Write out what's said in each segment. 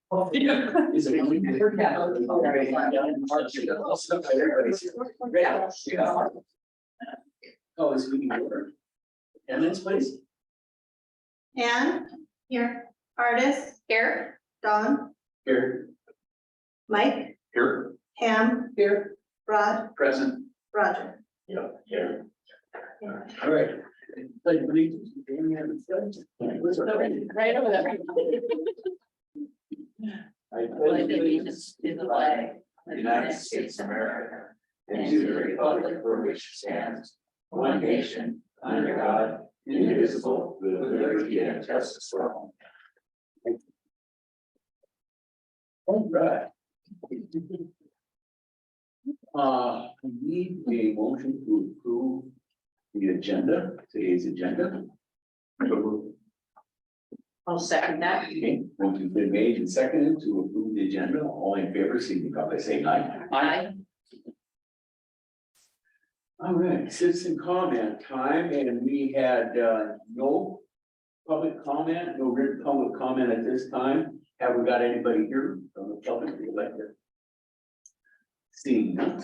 Is it really? Oh, is meeting order? And this place? Ann, here, Artis, here, Don, Here. Mike, Here. Pam, Here. Rod, Present. Roger. Yeah, here. All right. Pledge allegiance to the flag. Right over there. I pledge allegiance to the flag of the United States of America and to the republic for which it stands, one nation, under God, indivisible, with liberty and justice for all. All right. We need a motion to approve the agenda, today's agenda. I'll second that. Okay, motion's been made and seconded to approve the agenda. All in favor, signify by saying aye. Aye. All right, citizen comment time, and we had no public comment, no written public comment at this time. Have we got anybody here from the public who'd like to? Seeing none.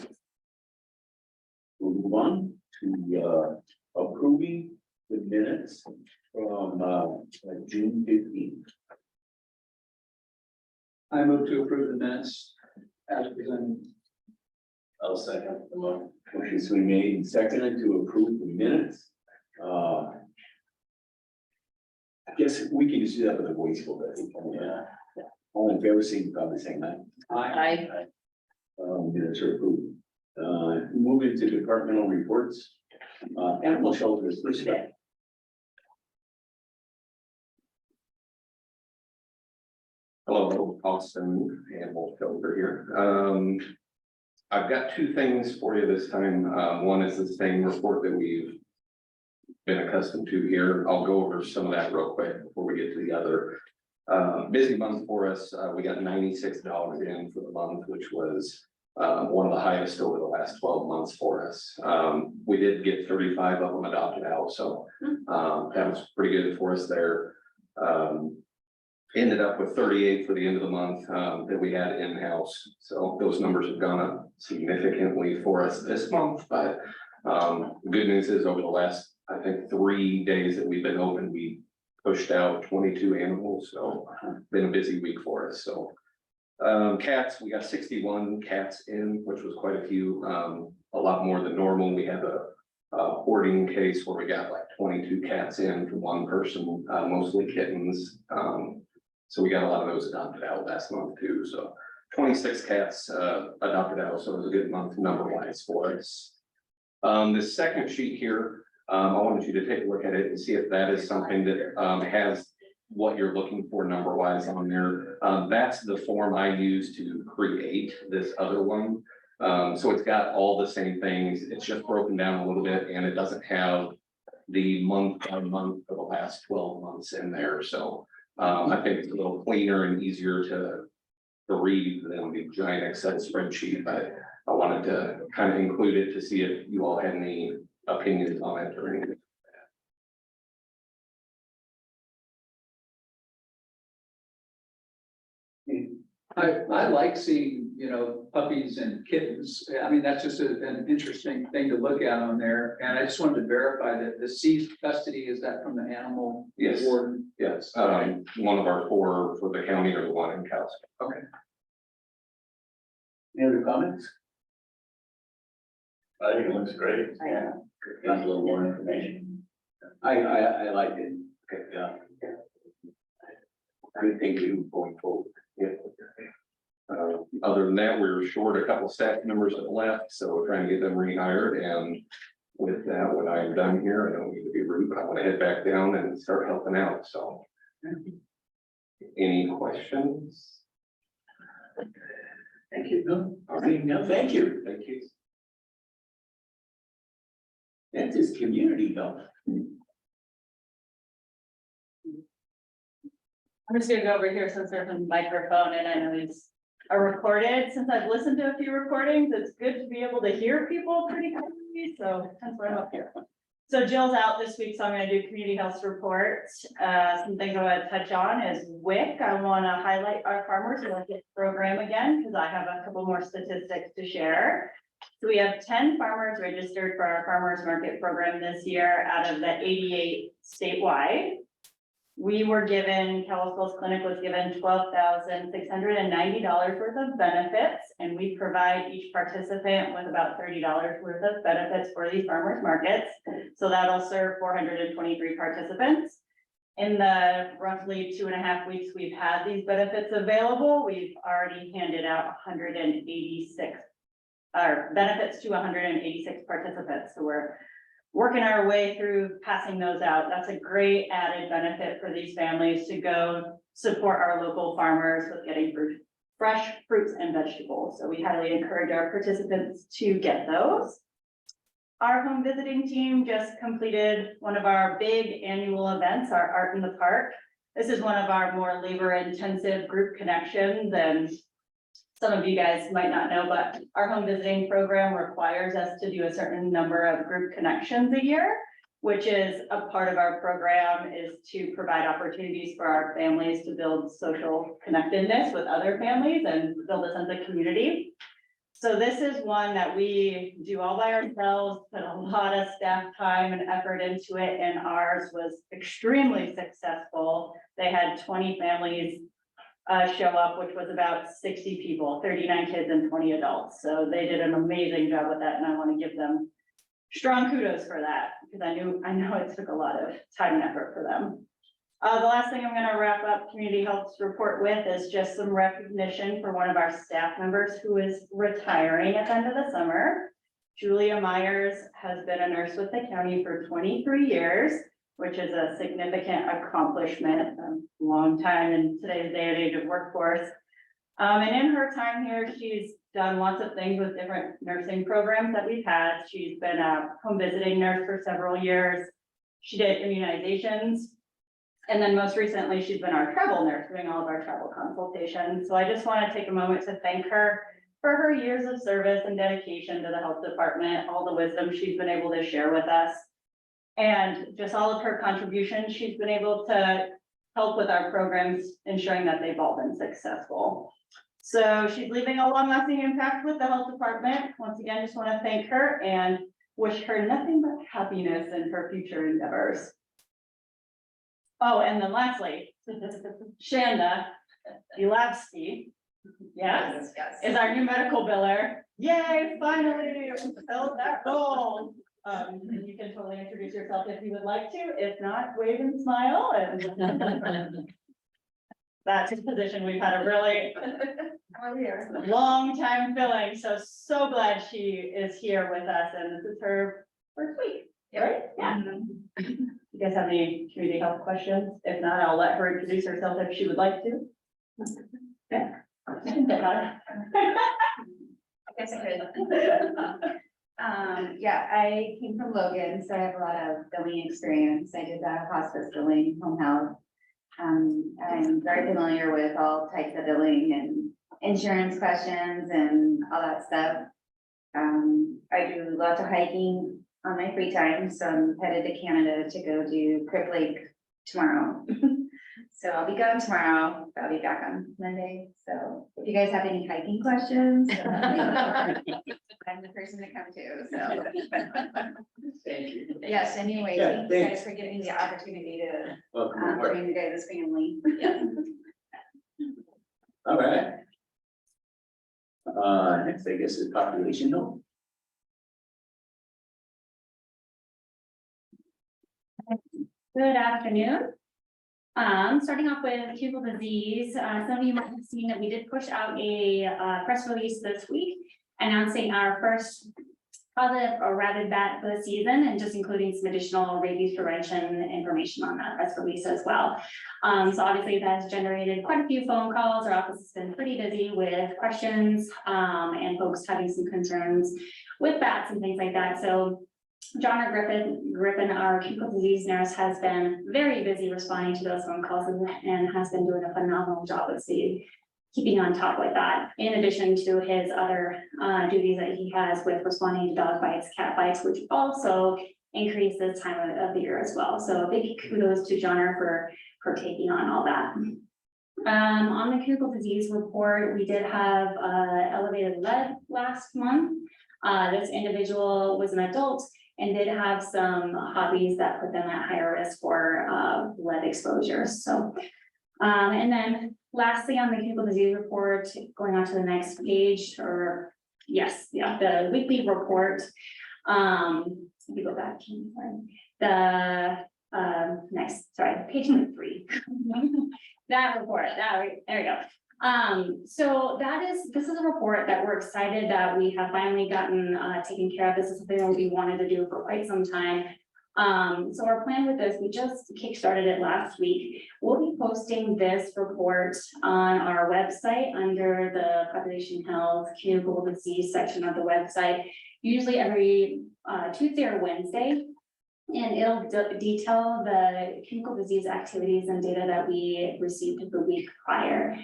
We'll move on to approving the minutes from June 15th. I move to approve the minutes as presented. I'll second the motion. Motion's been made and seconded to approve the minutes. I guess we can just do that with a voice vote. I think. Yeah. All in favor, signify by saying aye. Aye. Minutes are approved. Moving to departmental reports. Animal shelters, first up. Hello, Austin Animal Shelter here. I've got two things for you this time. One is the same report that we've been accustomed to here. I'll go over some of that real quick before we get to the other. Busy month for us. We got $96 in for the month, which was one of the highest over the last 12 months for us. We did get 35 of them adopted out, so that was pretty good for us there. Ended up with 38 for the end of the month that we had in-house. So those numbers have gone up significantly for us this month. But the good news is over the last, I think, 3 days that we've been open, we pushed out 22 animals. So been a busy week for us. So cats, we got 61 cats in, which was quite a few, a lot more than normal. We had a hoarding case where we got like 22 cats in from one person, mostly kittens. So we got a lot of those adopted out last month too. So 26 cats adopted out. So it was a good month number wise for us. The second sheet here, I wanted you to take a look at it and see if that is something that has what you're looking for number wise on there. That's the form I use to create this other one. So it's got all the same things. It's just broken down a little bit and it doesn't have the month by month for the last 12 months in there. So I think it's a little cleaner and easier to read than the giant Excel spreadsheet, but I wanted to kind of include it to see if you all had any opinions on it or anything. I like seeing, puppies and kittens. I mean, that's just an interesting thing to look at on there. And I just wanted to verify that the seized custody, is that from the animal Yes. warden? Yes, one of our 4 for the county or the one in Cal. Okay. Any other comments? I think it looks great. Yeah. Got a little more information. I liked it. Okay, yeah. Good thing to do going forward. Yeah. Other than that, we were short a couple staff members that left, so we're trying to get them rehired. And with that, when I'm done here, I don't mean to be rude, but I want to head back down and start helping out. So, any questions? Thank you. No, thank you. Thank you. That's his community though. I'm just gonna go over here since there's a microphone and I know these are recorded. Since I've listened to a few recordings, it's good to be able to hear people pretty clearly. So that's why I'm up here. So Jill's out this week, so I'm gonna do community health report. Some things I want to touch on is WIC. I want to highlight our farmers market program again, because I have a couple more statistics to share. So we have 10 farmers registered for our farmers market program this year out of the 88 statewide. We were given, Kalispell's clinic was given $12,690 worth of benefits, and we provide each participant with about $30 worth of benefits for these farmers markets. So that'll serve 423 participants. In the roughly 2.5 weeks we've had these benefits available, we've already handed out 186 benefits to 186 participants. So we're working our way through passing those out. That's a great added benefit for these families to go support our local farmers with getting fresh fruits and vegetables. So we highly encourage our participants to get those. Our home visiting team just completed one of our big annual events, our Art in the Park. This is one of our more labor intensive group connections, and some of you guys might not know, but our home visiting program requires us to do a certain number of group connections a year, which is a part of our program is to provide opportunities for our families to build social connectedness with other families and build a sense of community. So this is one that we do all by ourselves, put a lot of staff time and effort into it, and ours was extremely successful. They had 20 families show up, which was about 60 people, 39 kids and 20 adults. So they did an amazing job with that, and I want to give them strong kudos for that, because I know it took a lot of time and effort for them. The last thing I'm going to wrap up community health report with is just some recognition for one of our staff members who is retiring at the end of the summer. Julia Myers has been a nurse with the county for 23 years, which is a significant accomplishment, a long time in today's day and age of workforce. And in her time here, she's done lots of things with different nursing programs that we've had. She's been a home visiting nurse for several years. She did immunizations. And then most recently, she's been our travel nurse, doing all of our travel consultations. So I just want to take a moment to thank her for her years of service and dedication to the health department, all the wisdom she's been able to share with us, and just all of her contributions she's been able to help with our programs, ensuring that they've all been successful. So she's leaving a long-lasting impact with the health department. Once again, just want to thank her and wish her nothing but happiness in her future endeavors. Oh, and then lastly, Shanda Ulavsky, yes, is our new medical biller. Yay, finally, we filled that role. You can totally introduce yourself if you would like to. If not, wave and smile. And that's a position we've had a really long time filling. So glad she is here with us, and this is her first week. Right? Yeah. You guys have any community health questions? If not, I'll let her introduce herself if she would like to. Yeah. Yeah, I came from Logan, so I have a lot of billing experience. I did hospice billing, home health. I'm very familiar with all types of billing and insurance questions and all that stuff. I do lots of hiking on my free time, so I'm headed to Canada to go do Crip Lake tomorrow. So I'll be gone tomorrow. I'll be back on Monday. So if you guys have any hiking questions, I'm the person to come to. So Thank you. yes, anyway, Yeah, thank you guys thanks. for giving me the opportunity to Welcome. bring together this family. All right. Next, I guess, is population health. Good afternoon. Starting off with pupil disease, some of you might have seen that we did push out a press release this week announcing our first positive or rabid bat for the season, and just including some additional rabies prevention information on that press release as well. So obviously that's generated quite a few phone calls. Our office has been pretty busy with questions and folks having some concerns with bats and things like that. So John Griffin, our pupil disease nurse, has been very busy responding to those phone calls and has been doing a phenomenal job of keeping on top with that, in addition to his other duties that he has with responding to dog bites, cat bites, which also increase this time of the year as well. So a big kudos to Johnner for taking on all that. On the communicable disease report, we did have elevated lead last month. This individual was an adult and did have some hobbies that put them at higher risk for lead exposure. So, and then lastly, on the communicable disease report, going on to the next page, or yes, yeah, the weekly report. If you go back, the next, sorry, page number 3. That report, there we go. So this is a report that we're excited that we have finally gotten taken care of. This is something that we wanted to do for quite some time. So our plan with this, we just kickstarted it last week. We'll be posting this report on our website under the population health communicable disease section of the website, usually every Tuesday or Wednesday. And it'll detail the communicable disease activities and data that we received the week prior.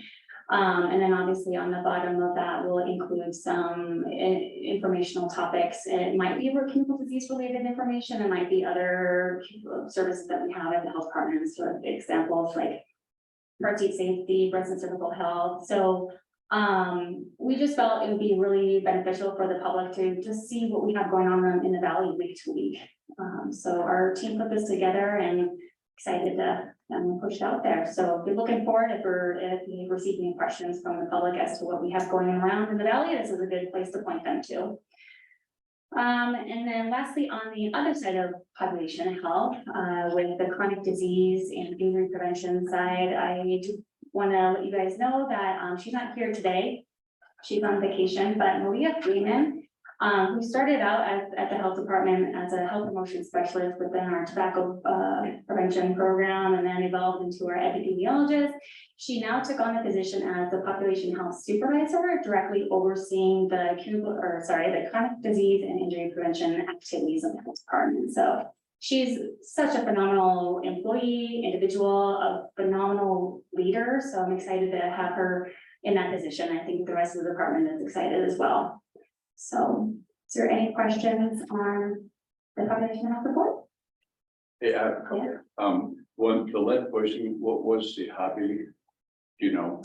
And then obviously on the bottom of that, we'll include some informational topics. It might be communicable disease related information. It might be other services that we have at the health department, sort of examples like birth seat safety, breast and cervical health. So we just felt it would be really beneficial for the public to just see what we have going on in the Valley week to week. So our team put this together and excited to push it out there. So be looking forward if we receive any questions from the public as to what we have going around in the Valley, this is a good place to point them to. And then lastly, on the other side of population health, with the chronic disease and injury prevention side, I do want to let you guys know that she's not here today. She's on vacation, but Maria Freeman, who started out at the health department as a health promotion specialist within our tobacco prevention program, and then evolved into our epidemiologist. She now took on the position as the population health supervisor, directly overseeing the chronic disease and injury prevention activities of the health department. So she's such a phenomenal employee, individual, a phenomenal leader. So I'm excited to have her in that position. I think the rest of the department is excited as well. So, is there any questions on the population health report? Yeah. Yeah. When the lead poisoning, what was the hobby? Do you know?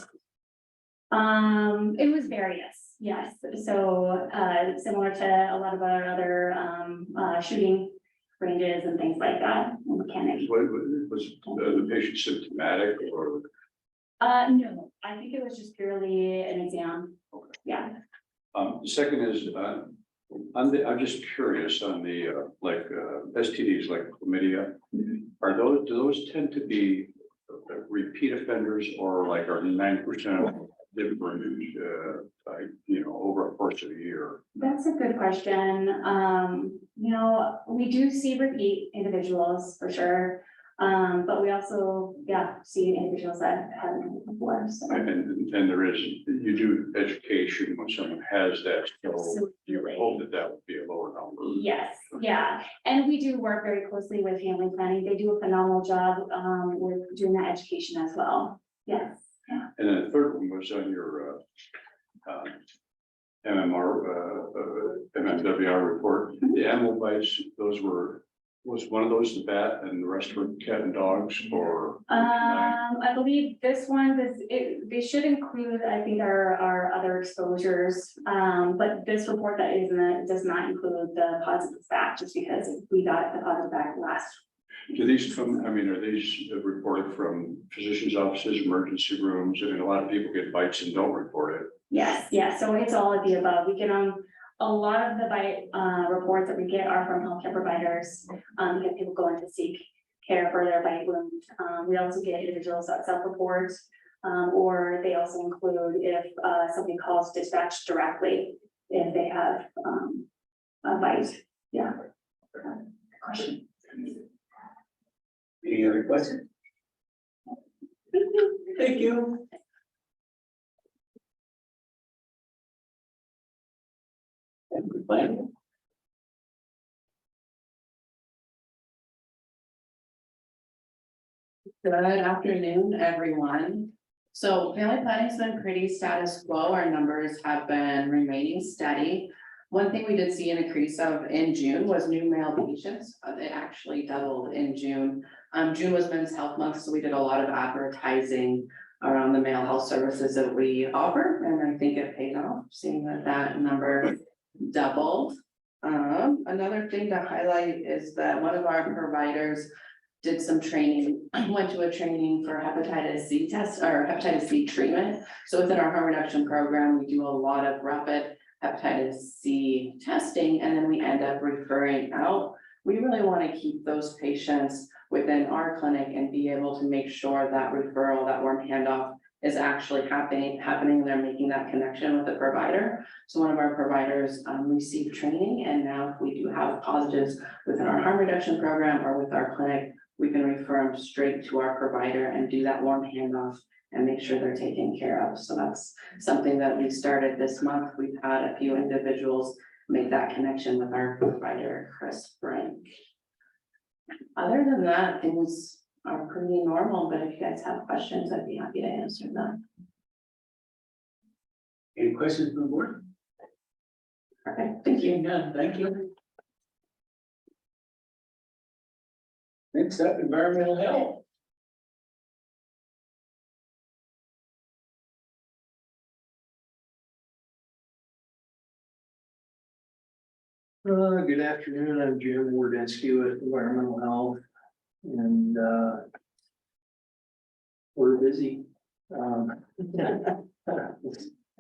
It was various, yes. So, similar to a lot of our other shooting ranges and things like that, mechanics. Was the patient symptomatic or? No, I think it was just purely an exam. Okay. Yeah. The second is, I'm just curious on the, STDs like chlamydia. Do those tend to be repeat offenders or like are 9% different, over a course of a year? That's a good question. We do see repeat individuals for sure. But we also, see individuals that haven't had it before, so. And there is, you do education when someone has that, so you would hope that would be a lower number. Yes, yeah, and we do work very closely with family planning. They do a phenomenal job with doing that education as well. Yes. Yeah. And then the third one was on your MMWR report, the animal bites, was one of those the bat and the rest were cat and dogs or? I believe this one, they should include, I think, our other exposures. But this report does not include the positive back, just because we got the positive back last. Do these come, are these reported from physicians' offices, emergency rooms? A lot of people get bites and don't report it. Yes, so it's all of the above. We get a lot of the bite reports that we get are from healthcare providers, because people go in to seek care for their bite wound. We also get individuals that self-report, or they also include if somebody calls dispatch directly if they have a bite. Yeah. Question. Any other questions? Thank you. And good plan. Good afternoon, everyone. So family planning's been pretty status quo. Our numbers have been remaining steady. One thing we did see an increase of in June was new male patients. It actually doubled in June. June was Men's Health Month, so we did a lot of advertising around the male health services that we offer, and I think it paid off, seeing that that number doubled. Another thing to highlight is that one of our providers did some training, went to a training for hepatitis C test or hepatitis C treatment. So within our harm reduction program, we do a lot of rapid hepatitis C testing, and then we end up referring out. We really want to keep those patients within our clinic and be able to make sure that referral, that warm handoff is actually happening, they're making that connection with the provider. So one of our providers received training, and now if we do have positives within our harm reduction program or with our clinic, we can refer them straight to our provider and do that warm handoff and make sure they're taken care of. So that's something that we started this month. We've had a few individuals make that connection with our provider, Chris Frank. Other than that, things are pretty normal, but if you guys have questions, I'd be happy to answer them. Any questions from the board? Okay, thank you. Yeah, thank you. Next up, environmental health. Good afternoon, I'm Jim Wardensky with Environmental Health, and we're busy. No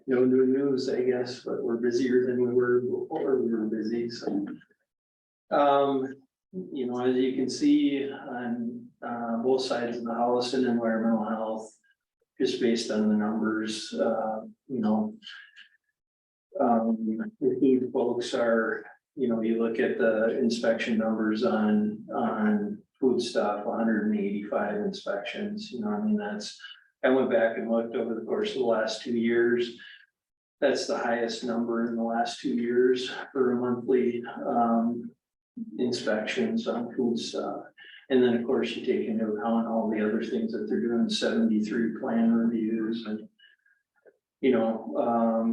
new news, I guess, but we're busier than we were before we were busy, so. You know, as you can see on both sides of the house in environmental health, just based on the numbers, you know, the food folks are, you know, you look at the inspection numbers on food stuff, 185 inspections, you know, I mean, I went back and looked over the course of the last 2 years. That's the highest number in the last 2 years for a monthly inspections on food stuff. And then, of course, you take into account all the other things that they're doing, 73 plan reviews and, you know,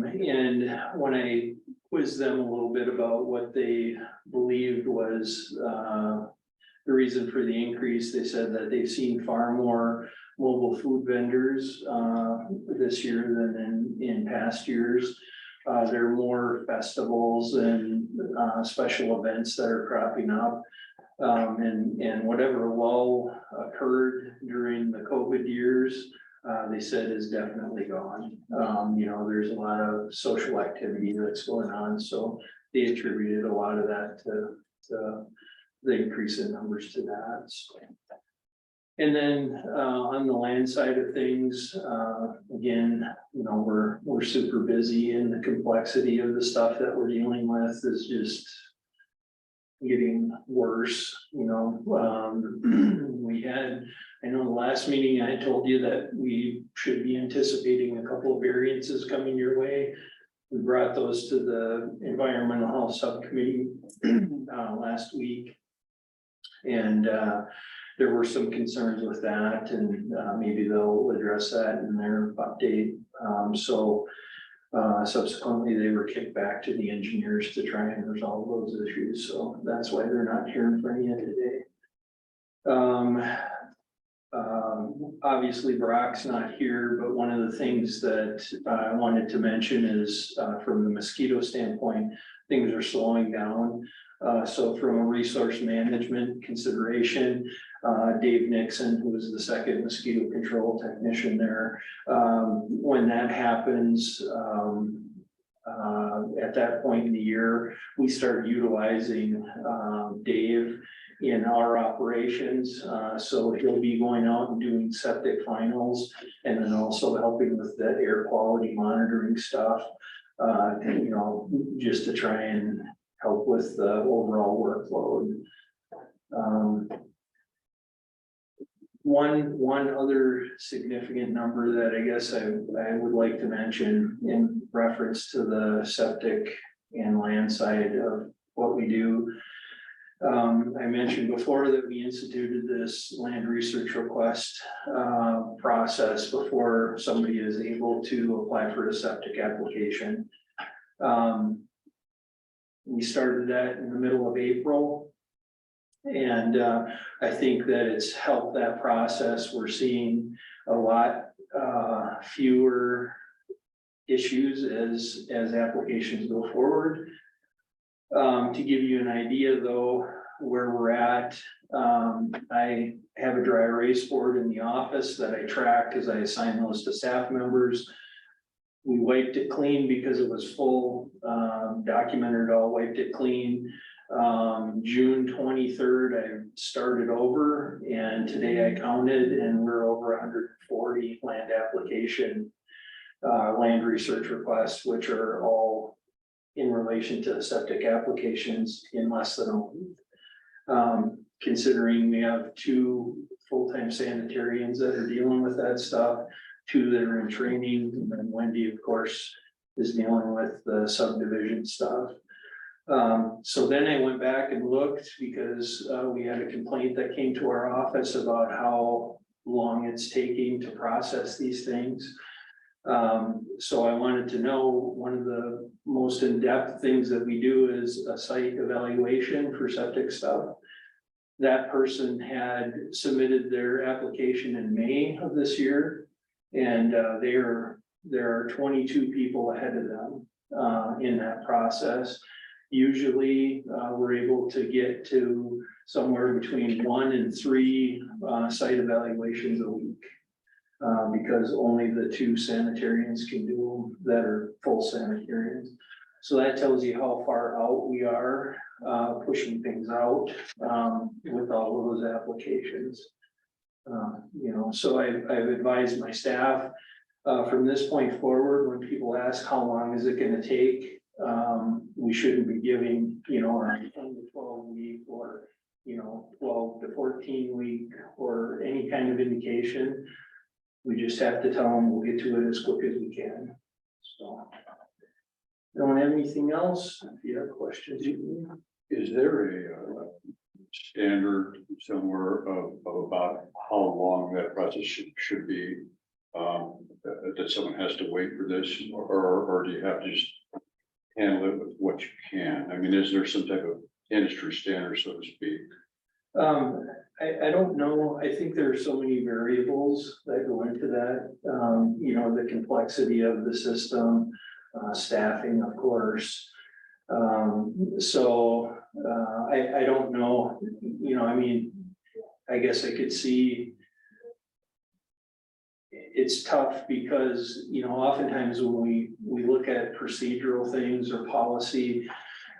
and when I quizzed them a little bit about what they believed was the reason for the increase, they said that they've seen far more mobile food vendors this year than in past years. There are more festivals and special events that are cropping up. And whatever lull occurred during the COVID years, they said is definitely gone. You know, there's a lot of social activity that's going on, so they attributed a lot of that to the increase in numbers to that. So. And then on the land side of things, again, you know, we're super busy, and the complexity of the stuff that we're dealing with is just getting worse. You know, we had, I know the last meeting I told you that we should be anticipating a couple of variances coming your way. We brought those to the environmental health subcommittee last week. And there were some concerns with that, and maybe they'll address that in their update. Subsequently, they were kicked back to the engineers to try and resolve those issues. So that's why they're not here in front of you today. Obviously Brock's not here, but one of the things that I wanted to mention is from the mosquito standpoint, things are slowing down. So from a resource management consideration, Dave Nixon, who was the second mosquito control technician there, when that happens, at that point in the year, we start utilizing Dave in our operations. So he'll be going out and doing septic finals, and then also helping with the air quality monitoring stuff, you know, just to try and help with the overall workload. One other significant number that I guess I would like to mention in reference to the septic and land side of what we do. I mentioned before that we instituted this land research request process before somebody is able to apply for a septic application. We started that in the middle of April. And I think that it's helped that process. We're seeing a lot fewer issues as applications go forward. To give you an idea though, where we're at, I have a dry erase board in the office that I track as I assign those to staff members. We wiped it clean because it was full, documented all, wiped it clean. June 23rd, I started over, and today I counted and we're over 140 land application, land research requests, which are all in relation to the septic applications in less than a week. Considering we have 2 full-time sanitarians that are dealing with that stuff, 2 that are in training, and then Wendy, of course, is dealing with the subdivision stuff. So then I went back and looked because we had a complaint that came to our office about how long it's taking to process these things. So I wanted to know, one of the most in-depth things that we do is a site evaluation for septic stuff. That person had submitted their application in May of this year, and there are 22 people ahead of them in that process. Usually, we're able to get to somewhere between 1 and 3 site evaluations a week. Because only the 2 sanitarians can do them that are full sanitarians. So that tells you how far out we are, pushing things out, with all of those applications. You know, so I've advised my staff, from this point forward, when people ask how long is it gonna take, we shouldn't be giving, you know, a 10 to 12 week or, you know, 12 to 14 week or any kind of indication. We just have to tell them we'll get to it as quick as we can. So. Don't have anything else? If you have questions, you can. Is there a standard somewhere of about how long that process should be? That someone has to wait for this, or do you have to just handle it with what you can? I mean, is there some type of industry standard, so to speak? I don't know. I think there are so many variables that go into that. You know, the complexity of the system, staffing, of course. So I don't know, you know, I mean, I guess I could see it's tough because, you know, oftentimes when we look at procedural things or policy,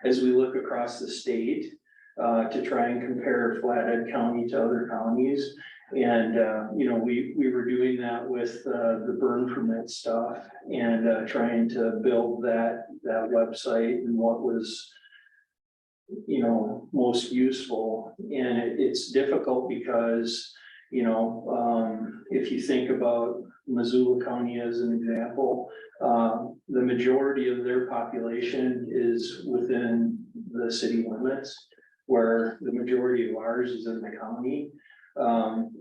as we look across the state, to try and compare Flathead County to other counties. And, you know, we were doing that with the burn permit stuff and trying to build that website and what was, you know, most useful. And it's difficult because, you know, if you think about Missoula County as an example, the majority of their population is within the city limits, where the majority of ours is in the county.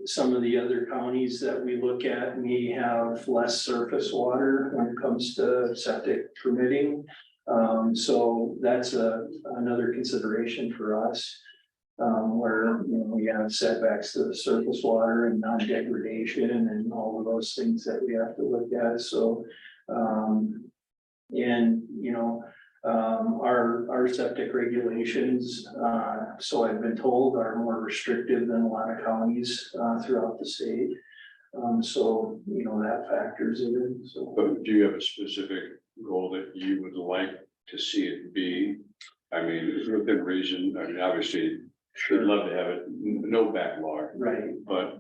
Some of the other counties that we look at may have less surface water when it comes to septic permitting. So that's another consideration for us, where, you know, we have setbacks to the surface water and non-degradation and all of those things that we have to look at. So, and, you know, our septic regulations, so I've been told, are more restrictive than a lot of counties throughout the state. So, you know, that factors in. So, But do you have a specific goal that you would like to see it be? I mean, within reason, I mean, obviously, you'd love to have it, no backlog. right. But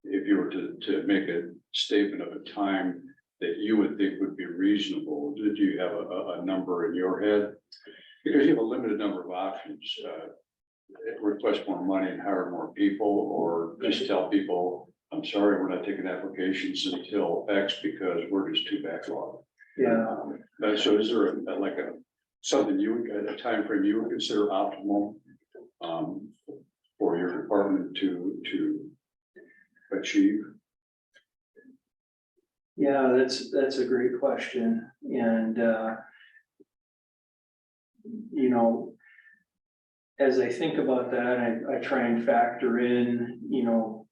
if you were to make a statement of a time that you would think would be reasonable, did you have a number in your head? Because you have a limited number of options, request more money and hire more people, or just tell people, I'm sorry, we're not taking applications until X because we're just too backlogged. Yeah. So is there something a time frame you would consider optimal for your department to achieve? Yeah, that's a great question. And you know, as I think about that, I try and factor in, you know,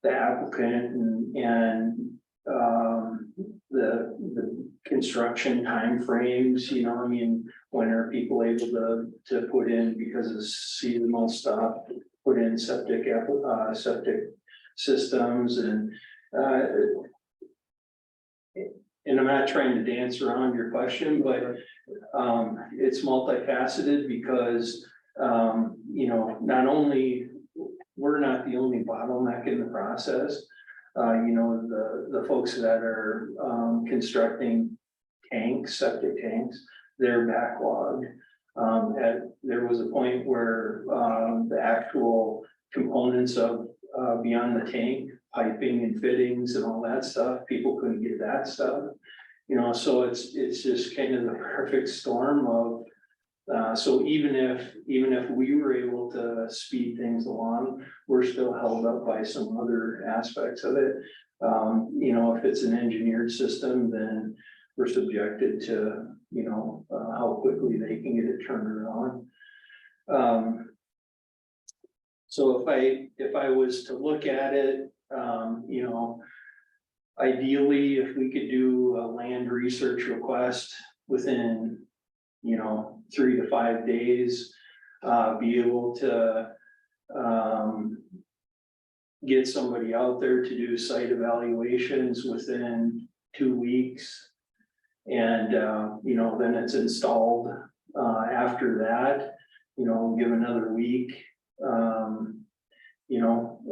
the applicant and the construction timeframes, you know, I mean, when are people able to put in, because of seasonal stuff, put in septic systems and I'm not trying to dance around your question, but it's multifaceted because you know, not only, we're not the only bottleneck in the process. You know, the folks that are constructing tanks, septic tanks, they're backlogged. There was a point where the actual components of beyond the tank, piping and fittings and all that stuff, people couldn't get that stuff. You know, so it's just kind of the perfect storm of, so even if we were able to speed things along, we're still held up by some other aspects of it. You know, if it's an engineered system, then we're subjected to, you know, how quickly they can get it turned around. So if I was to look at it, you know, ideally, if we could do a land research request within, you know, 3 to 5 days, be able to get somebody out there to do site evaluations within 2 weeks. And, you know, then it's installed after that, you know, give another week, you know,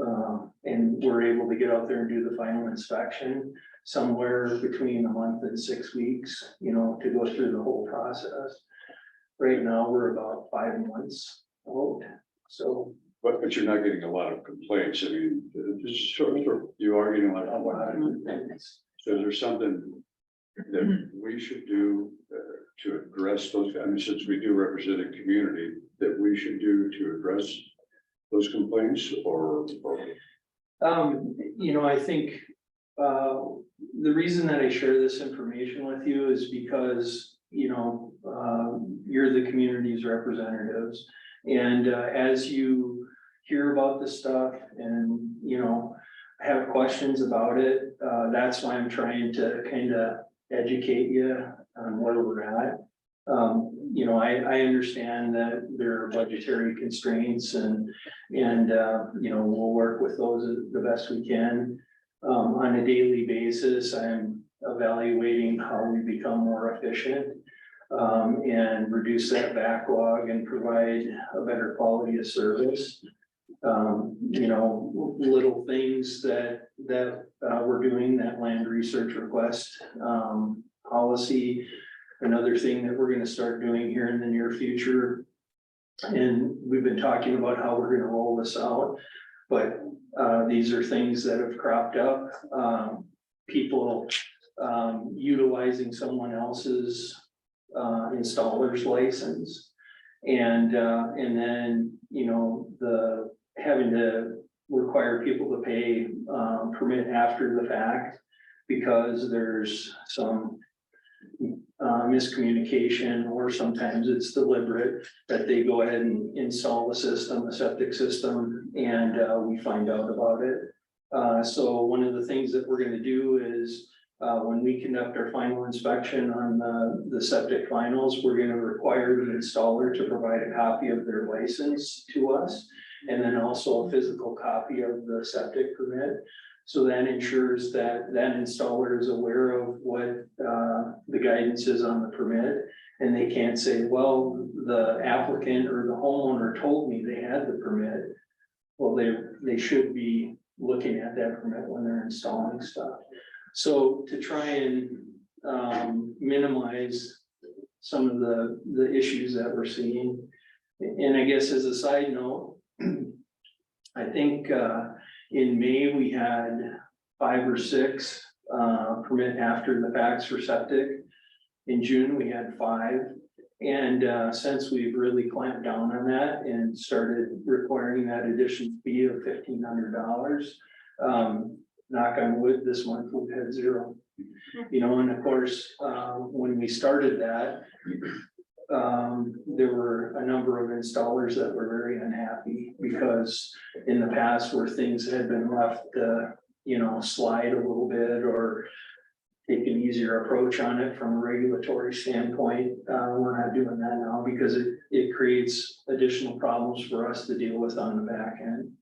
and we're able to get out there and do the final inspection somewhere between a month and 6 weeks, you know, to go through the whole process. Right now, we're about 5 months out, so. But you're not getting a lot of complaints. I mean, this is sort of, you are getting like, so is there something that we should do to address those? I mean, since we do represent a community, that we should do to address those complaints or? You know, I think the reason that I share this information with you is because, you know, you're the community's representatives. And as you hear about this stuff and, you know, have questions about it, that's why I'm trying to kind of educate you on where we're at. You know, I understand that there are budgetary constraints and you know, we'll work with those the best we can. On a daily basis, I'm evaluating how we become more efficient and reduce that backlog and provide a better quality of service. You know, little things that we're doing, that land research request policy. Another thing that we're gonna start doing here in the near future, and we've been talking about how we're gonna roll this out, but these are things that have cropped up. People utilizing someone else's installer's license. And then, you know, having to require people to pay permit after the fact because there's some miscommunication, or sometimes it's deliberate that they go ahead and install the system, the septic system, and we find out about it. So one of the things that we're going to do is when we conduct our final inspection on the septic finals, we're going to require the installer to provide a copy of their license to us, and then also a physical copy of the septic permit. So that ensures that that installer is aware of what the guidance is on the permit, and they can't say, well, the applicant or the homeowner told me they had the permit. Well, they should be looking at that permit when they're installing stuff. So to try and minimize some of the issues that we're seeing. And I guess as a side note, I think in May, we had 5 or 6 permit after the facts for septic. In June, we had 5. And since we've really clamped down on that and started requiring that additional fee of $1,500, knock on wood, this month we've had 0 You know, and of course, when we started that, there were a number of installers that were very unhappy because in the past where things had been left, you know, slide a little bit or take an easier approach on it from a regulatory standpoint. We're not doing that now because it creates additional problems for us to deal with on the back end.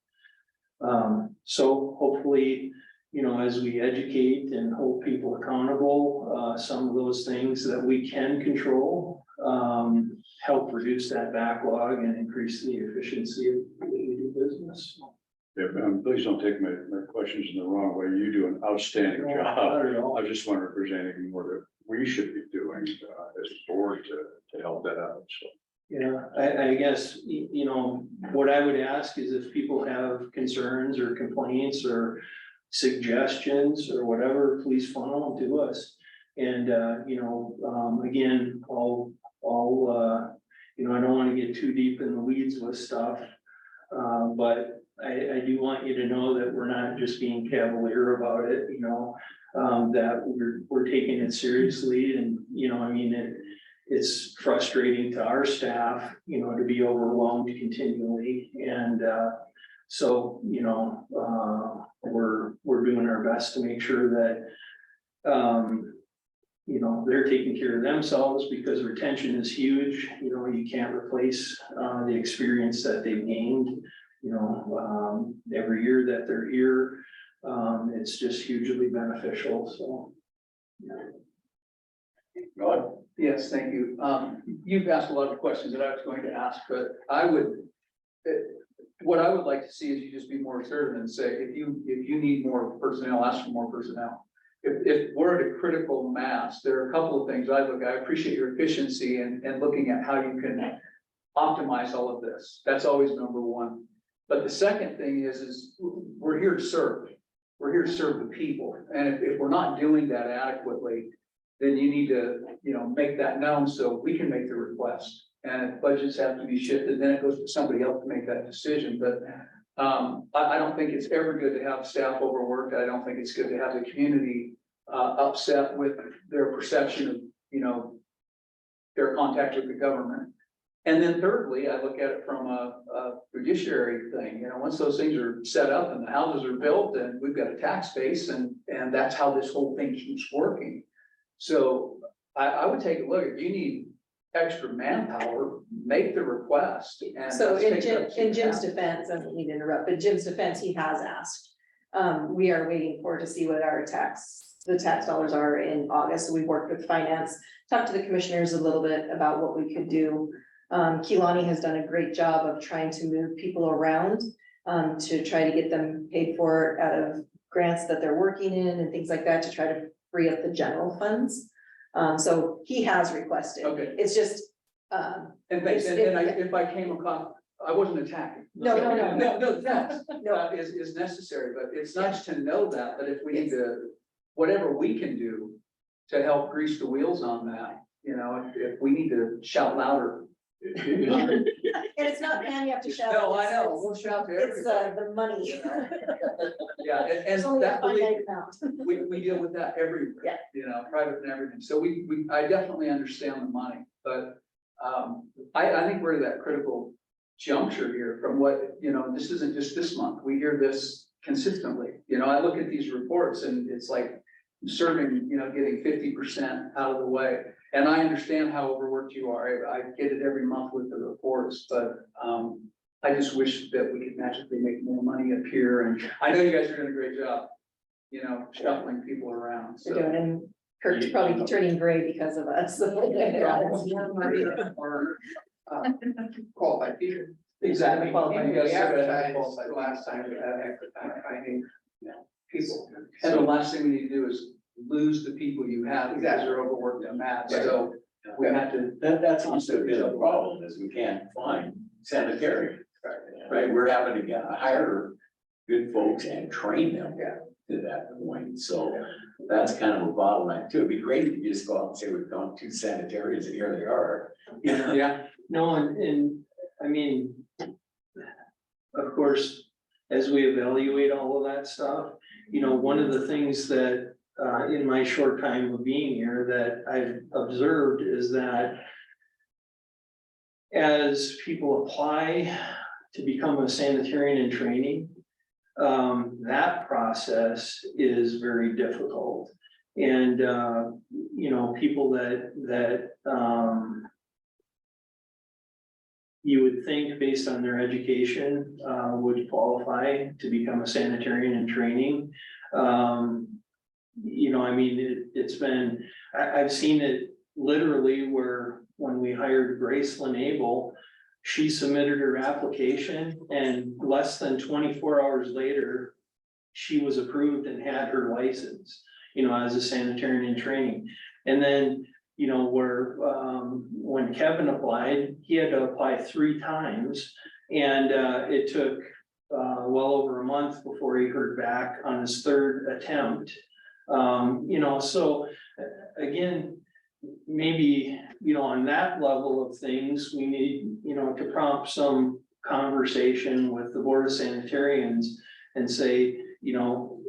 So hopefully, you know, as we educate and hold people accountable, some of those things that we can control, help reduce that backlog and increase the efficiency of the way we do business. Yeah, please don't take my questions in the wrong way. You do an outstanding job. Not at all. I just wonder if there's anything more that we should be doing as a board to help that out, so. Yeah, I guess, you know, what I would ask is if people have concerns or complaints or suggestions or whatever, please funnel them to us. And, you know, again, I'll, you know, I don't want to get too deep in the weeds with stuff. But I do want you to know that we're not just being cavalier about it, you know, that we're taking it seriously and, you know, I mean, it's frustrating to our staff, you know, to be overwhelmed continually. And, so, you know, we're doing our best to make sure that, you know, they're taking care of themselves because retention is huge. You know, you can't replace, the experience that they've gained, you know, every year that they're here. It's just hugely beneficial, so. God, Yes, thank you. You've asked a lot of questions that I was going to ask, but what I would like to see is you just be more assertive and say, if you need more personnel, ask for more personnel. If we're at a critical mass, there are a couple of things I appreciate your efficiency and looking at how you can optimize all of this. That's always number one. But the second thing is we're here to serve. We're here to serve the people. And if we're not doing that adequately, then you need to, you know, make that known so we can make the request. And if budgets have to be shifted, then it goes to somebody else to make that decision. But I don't think it's ever good to have staff overworked. I don't think it's good to have the community upset with their perception of, you know, their contact with the government. And then thirdly, I look at it from a judiciary thing. You know, once those things are set up and the houses are built and we've got a tax base and that's how this whole thing keeps working. So I would take a look. If you need extra manpower, make the request. And So let's in take it up to Jim's the defense, I don't mean to interrupt, but Jim's defense, he has asked. We are waiting for to see what the tax dollars are in August. So we've worked with finance, talked to the commissioners a little bit about what we could do. Keelani has done a great job of trying to move people around to try to get them paid for out of grants that they're working in and things like that to try to free up the general funds. So he has requested. Okay. It's just, And thanks, and if I came across, I wasn't attacking. No. No, is necessary, but it's nice to know that, but if we need to, whatever we can do to help grease the wheels on that, you know, if we need to shout louder. and it's not Pam, you have to shout. No, I know, we'll shout to It's everybody. the money. Yeah, There's and only a that, believe finite me, amount. we deal with that everywhere. Yeah. You know, private and everything, so I definitely understand the money, but I think we're at that critical juncture here from what, you know, this isn't just this month, we hear this consistently. You know, I look at these reports and it's like serving, you know, getting 50% out of the way. And I understand how overworked you are. I get it every month with the reports, but I just wish that we could magically make more money up here. And I know you guys are doing a great job, you know, shuffling people around. We're doing, and Kirk's probably turning gray because of us. Or qualified people. Exactly. And You we guys still gotta have advertised qualified the last time we had finding people. And the last thing we need to do is lose the people you have because they're overworked and mad, so we have to. that's also been a problem is we can't find sanitary. Right, we're having to hire good folks and train them to that point, so that's kind of a bottleneck too. It'd be great if you just go out and say we've gone to sanitarians and here they are. Yeah. No, and I mean, of course, as we evaluate all of that stuff, you know, one of the things that in my short time of being here that I've observed is that as people apply to become a sanitarian in training, that process is very difficult. And, you know, people that you would think based on their education, would qualify to become a sanitarian in training. You know, I mean, it's been, I've seen it literally where when we hired Grace Lenable, she submitted her application and less than 24 hours later, she was approved and had her license, you know, as a sanitarian in training. And then, you know, where, when Kevin applied, he had to apply 3 times. And it took well over a month before he heard back on his 3rd attempt. You know, so again, maybe, you know, on that level of things, we need, you know, to prompt some conversation with the Board of Sanitarians and say, you know,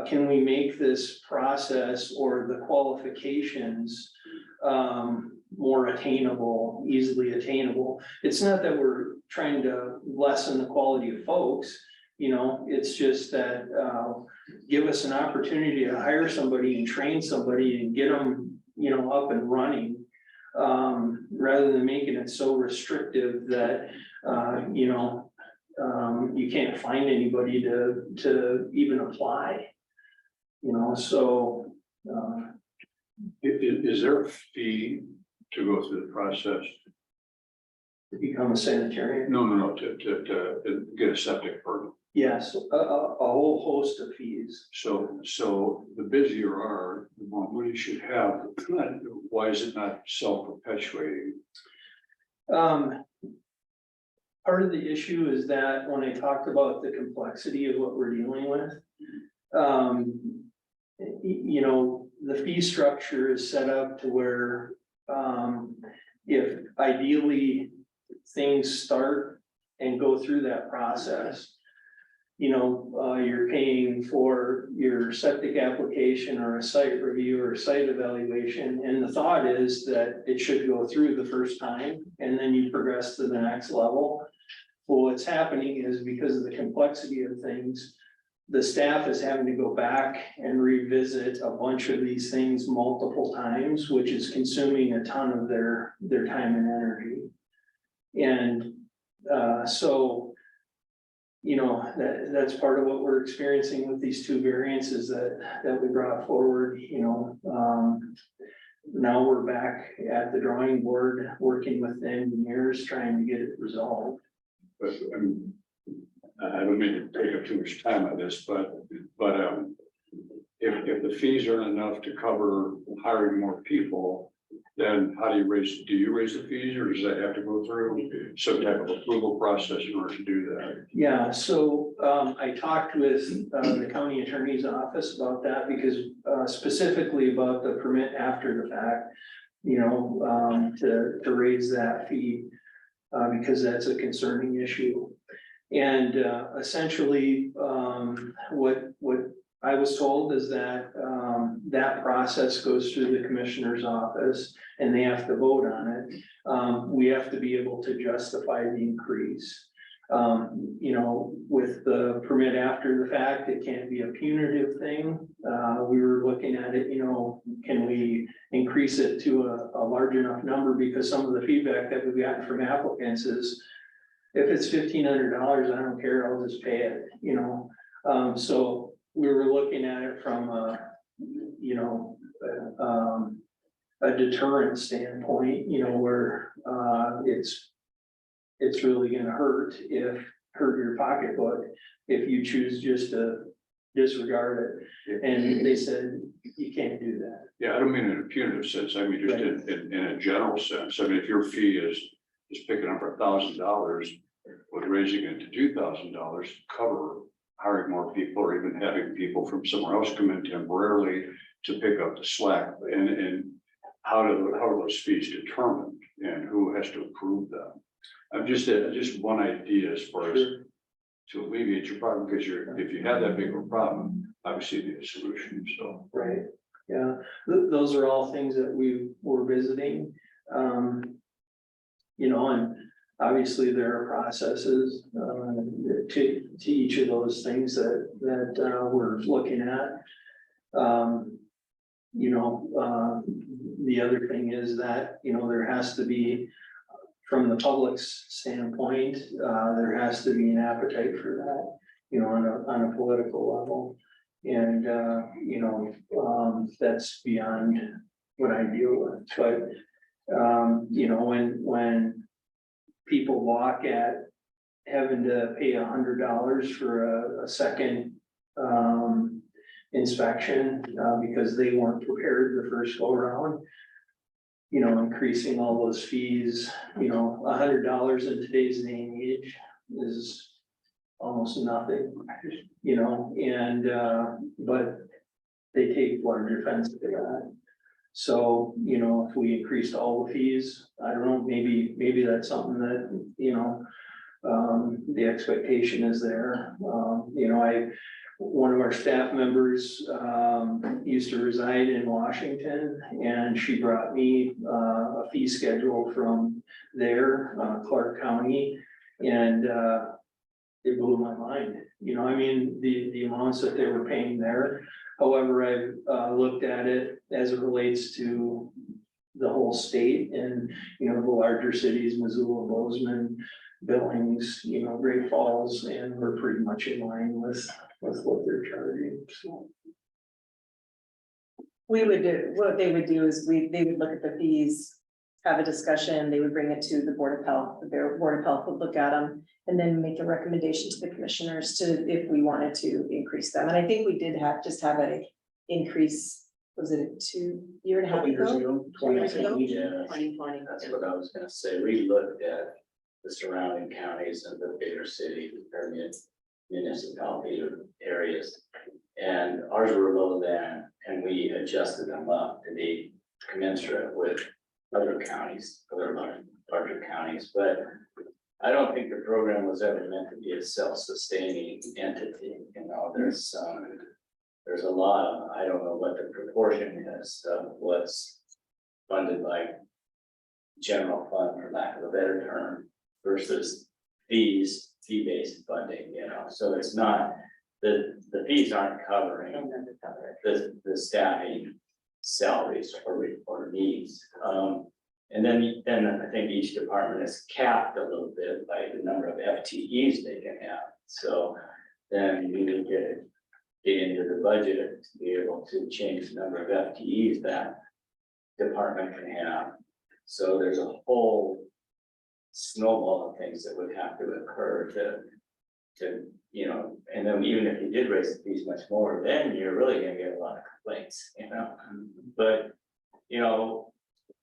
can we make this process or the qualifications more attainable, easily attainable? It's not that we're trying to lessen the quality of folks, you know, it's just that give us an opportunity to hire somebody and train somebody and get them, you know, up and running, rather than making it so restrictive that, you know, you can't find anybody to even apply, you know, so. Is there a fee to go through the process? To become a sanitarian? No, to get a septic permit. Yes, a whole host of fees. So the busier you are, the more money you should have. Why is it not self-perpetuating? Part of the issue is that when I talked about the complexity of what we're dealing with, you know, the fee structure is set up to where, if ideally things start and go through that process, you know, you're paying for your septic application or a site review or site evaluation. And the thought is that it should go through the first time and then you progress to the next level. Well, what's happening is because of the complexity of things, the staff is having to go back and revisit a bunch of these things multiple times, which is consuming a ton of their time and energy. And so, you know, that's part of what we're experiencing with these 2 variances that we brought forward, you know. Now we're back at the drawing board, working with the engineers, trying to get it resolved. But I don't mean to take up too much time on this, but if the fees aren't enough to cover hiring more people, then how do you raise the fees, or does that have to go through some type of approval process in order to do that? Yeah, so I talked with the county attorney's office about that because specifically about the permit after the fact, you know, to raise that fee because that's a concerning issue. And essentially what I was told is that that process goes through the commissioner's office and they have to vote on it. We have to be able to justify the increase. You know, with the permit after the fact, it can't be a punitive thing. We were looking at it, you know, can we increase it to a large enough number? Because some of the feedback that we've gotten from applicants is, if it's $1,500, I don't care, I'll just pay it, you know? So we were looking at it from a, you know, a deterrent standpoint, you know, where it's really gonna hurt your pocketbook if you choose just to disregard it. And they said, you can't do that. Yeah, I don't mean in a punitive sense, I mean just in a general sense. I mean, if your fee is picking up $1,000, with raising it to $2,000, cover hiring more people or even having people from somewhere else come in temporarily to pick up the slack, and how are those fees determined and who has to approve them? I'm just one idea as far as to alleviate your problem, because if you have that big of a problem, obviously it'd be a solution, so. Right, yeah, those are all things that we were visiting. You know, and obviously there are processes, to each of those things that we're looking at. You know, the other thing is that, you know, there has to be, from the public's standpoint, there has to be an appetite for that, you know, on a political level. And, you know, that's beyond what I deal with, but, you know, when people balk at having to pay $100 for a second, inspection, because they weren't prepared the first go around, you know, increasing all those fees, you know, $100 in today's day and age is almost nothing, you know, and, but they take large offense to that. So, you know, if we increased all the fees, I don't know, maybe that's something that, you know, the expectation is there. You know, one of our staff members, used to reside in Washington, and she brought me, a fee schedule from there, Clark County, and, it blew my mind. You know, I mean, the amounts that they were paying there. However, I've, looked at it as it relates to the whole state and, you know, the larger cities, Missoula, Bozeman, Billings, you know, Great Falls, and we're pretty much in line with what they're charging, so. We would do, what they would do is they would look at the fees, have a discussion, they would bring it to the Board of Health, the Board of Health would look at them. And then make a recommendation to the commissioners to, if we wanted to increase them. And I think we did just have a increase, was it a 2.5 years ago? 2 years ago? Yeah, 2020. that's what I was gonna say. We looked at the surrounding counties and the bigger cities, or municipality areas. And ours were low then, and we adjusted them up to be commensurate with other counties, other larger counties, but I don't think the program was ever meant to be a self-sustaining entity, you know, there's a lot of, I don't know what the proportion is of what's funded by general fund, for lack of a better term, versus fee-based funding, you know, so it's not, the fees aren't covering the staffing salaries or needs. And then I think each department is capped a little bit by the number of FTEs they can have. So then you need to get into the budget to be able to change the number of FTEs that department can have. So there's a whole snowball of things that would have to occur to, you know, and then even if you did raise the fees much more, then you're really gonna get a lot of complaints, you know? But, you know,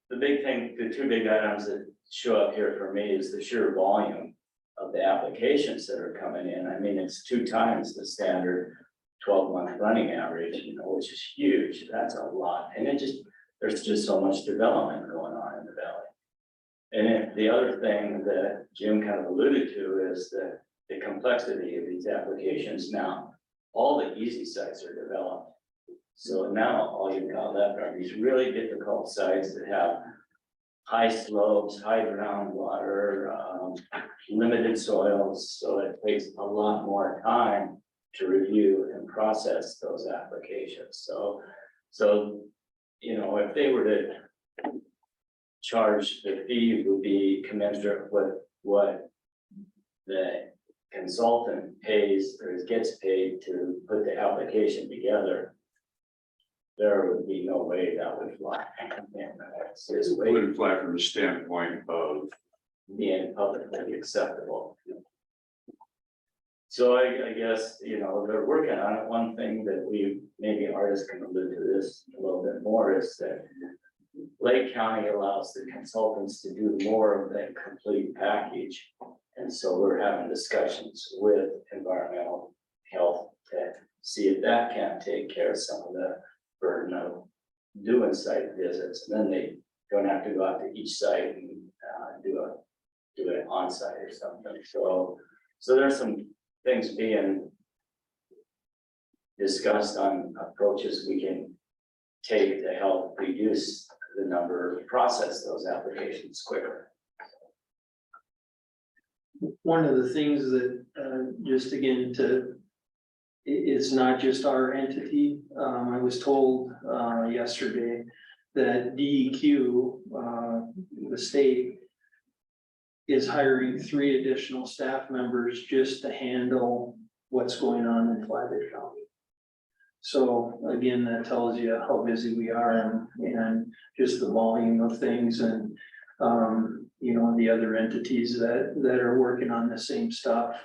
the big thing, the two big items that show up here for me is the sheer volume of the applications that are coming in. I mean, it's 2 times the standard 12-month running average, you know, which is huge. That's a lot. And there's just so much development going on in the valley. And then the other thing that Jim kind of alluded to is the complexity of these applications. Now, all the easy sites are developed. So now all you've got left are these really difficult sites that have high slopes, high groundwater, limited soils. So it takes a lot more time to review and process those applications. So, you know, if they were to charge, the fee would be commensurate with what the consultant pays or gets paid to put the application together. There would be no way that would fly. It's way Wouldn't fly from the standpoint of, being publicly acceptable. So I guess, you know, they're working on it. One thing that we, maybe artists can allude to this a little bit more, is that Lake County allows the consultants to do more of the complete package. And so we're having discussions with environmental health to see if that can take care of some of the burden of doing site visits, and then they don't have to go out to each site and do it on site or something. So there's some things being discussed on approaches we can take to help reduce the number, process those applications quicker. One of the things that, just again it's not just our entity. I was told, yesterday that DEQ, the state is hiring 3 additional staff members just to handle what's going on in Flatbush County. So again, that tells you how busy we are and just the volume of things and, you know, the other entities that are working on the same stuff.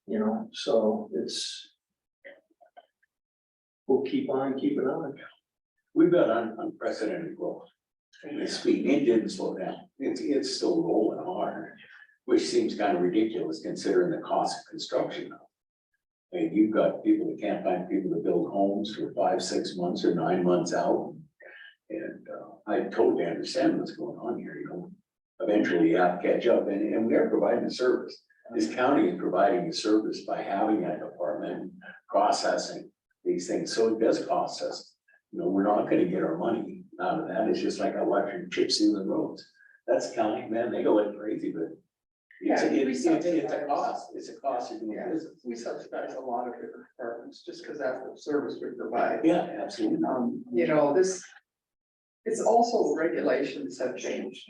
You know, so we'll keep on keeping on. We've got unprecedented growth. And the speed, it didn't slow down. It's still rolling hard, which seems kind of ridiculous considering the cost of construction. And you've got people that can't find people to build homes for 5, 6 months or 9 months out. And I totally understand what's going on here, you know. Eventually you have to catch up and we are providing a service. This county is providing a service by having that department processing these things. So it does cost us. You know, we're not gonna get our money out of that. It's just like electric chip sealing roads. That's county, man, they go like crazy, but it's a cost. It's a cost of doing business. We subsidize a lot of different departments just because that's the service we provide. Yeah, absolutely. You know, it's also regulations have changed.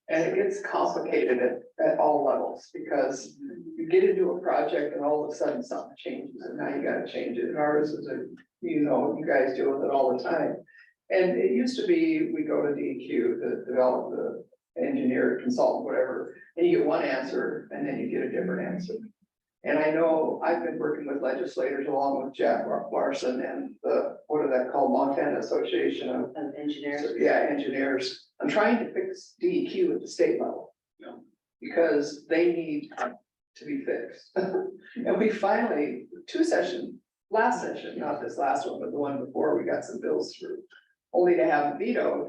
And it gets complicated at all levels because you get into a project and all of a sudden something changes and now you gotta change it. And ours is you know, you guys deal with it all the time. And it used to be, we go to DEQ to develop the engineer, consultant, whatever, and you get one answer and then you get a different answer. And I know I've been working with legislators along with Jack Larson and what are that called, Montana Association of Engineers. Yeah, engineers. I'm trying to fix DEQ at the state level. Yeah. Because they need to be fixed. And we finally, last session, not this last one, but the one before, we got some bills through. Only to have them vetoed,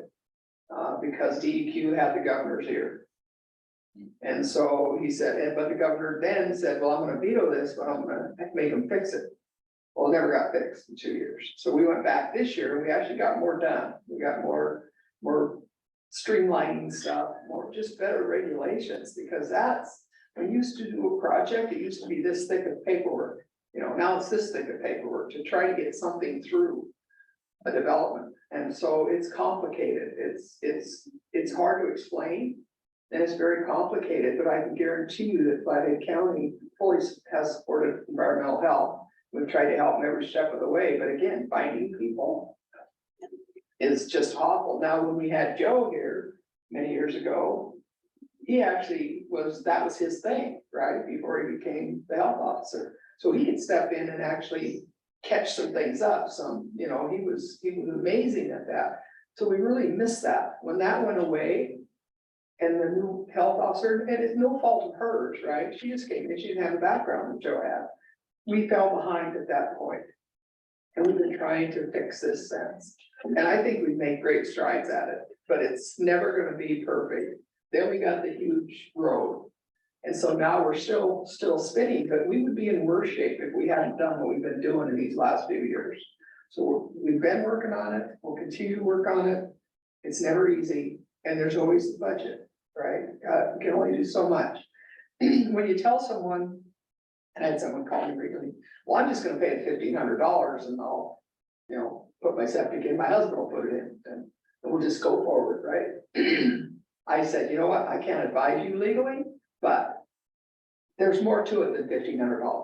because DEQ had the governor's ear. And so he said, but the governor then said, well, I'm gonna veto this, but I'm gonna make them fix it. Well, it never got fixed in 2 years. So we went back this year and we actually got more done. We got more streamlining stuff, more just better regulations, because that's, when you used to do a project, it used to be this thick of paperwork. You know, now it's this thick of paperwork to try to get something through a development. And so it's complicated. It's hard to explain. And it's very complicated, but I can guarantee you that Flathead County fully has supported environmental health. We've tried to help them every step of the way, but again, finding people is just awful. Now, when we had Joe here many years ago, he actually that was his thing, right? Before he became the health officer. So he could step in and actually catch some things up. You know, he was amazing at that. So we really missed that. When that went away, and the new health officer, and it's no fault of hers, right? She just came in, she didn't have the background that Joe had. We fell behind at that point. And we've been trying to fix this since. And I think we've made great strides at it, but it's never gonna be perfect. Then we got the huge road. And so now we're still spinning, but we would be in worse shape if we hadn't done what we've been doing in these last few years. So we've been working on it, we'll continue to work on it. It's never easy, and there's always the budget. Right? We can only do so much. When you tell someone, and I had someone call me recently, well, I'm just gonna pay the $1,500 and I'll, you know, put my septic in, my husband will put it in, and we'll just go forward, right? I said, you know what, I can't advise you legally, but there's more to it than $1,500,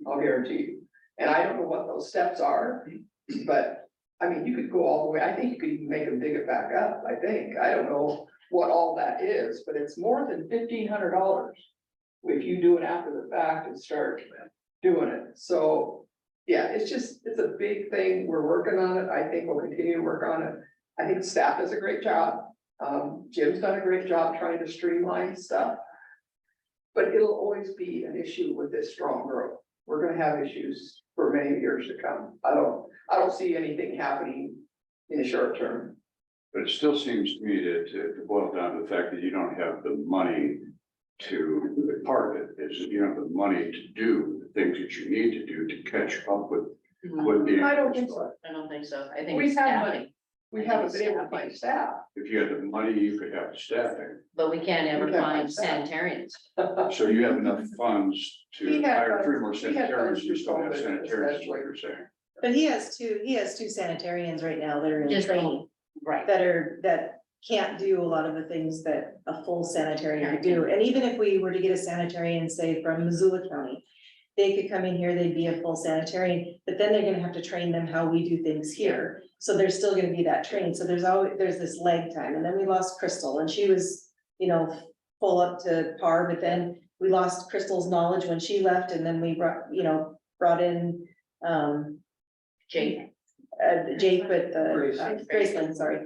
I'll guarantee you. And I don't know what those steps are, but I mean, you could go all the way, I think you could even make them dig it back up, I think, I don't know what all that is, but it's more than $1,500 if you do it after the fact and start doing it. So, yeah, it's a big thing. We're working on it. I think we'll continue to work on it. I think staff does a great job. Jim's done a great job trying to streamline stuff. But it'll always be an issue with this strong growth. We're gonna have issues for many years to come. I don't see anything happening in the short term. But it still seems to me to boil down to the fact that you don't have the money to, part of it is that you have the money to do the things that you need to do to catch up with the. I don't think so. I don't think so. I think We it's have staffing, money. We haven't been able to find staff. If you had the money, you could have the staffing. but we can't ever We can't find find staff. sanitarians. So you have enough funds He to had hire funds- 3 more he had funds sanitarians, you still have to cover it, sanitarians, is what you're saying. But he has two sanitarians right now that are in Just training, Right. that can't do a lot of the things that a full sanitarian could do. And even if we were to get a sanitarian, say from Missoula County, they could come in here, they'd be a full sanitarian, but then they're gonna have to train them how we do things here. So there's still gonna be that training. So there's this leg time. And then we lost Crystal and she was, full up to par, but then we lost Crystal's knowledge when she left and then we brought in, Jake. Jake, but Graceland. Graceland, sorry.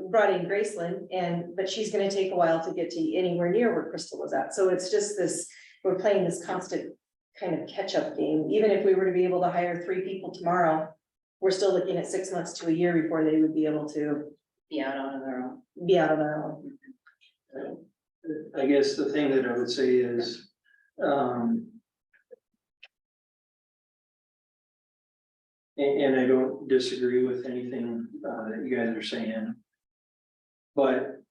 Brought in Graceland but she's gonna take a while to get to anywhere near where Crystal was at. So it's just this, we're playing this constant kind of catch-up game. Even if we were to be able to hire 3 people tomorrow, we're still looking at 6 months to a year before they would be able to Be out on their own. be out on their own. I guess the thing that I would say is, and I don't disagree with anything that you guys are saying. But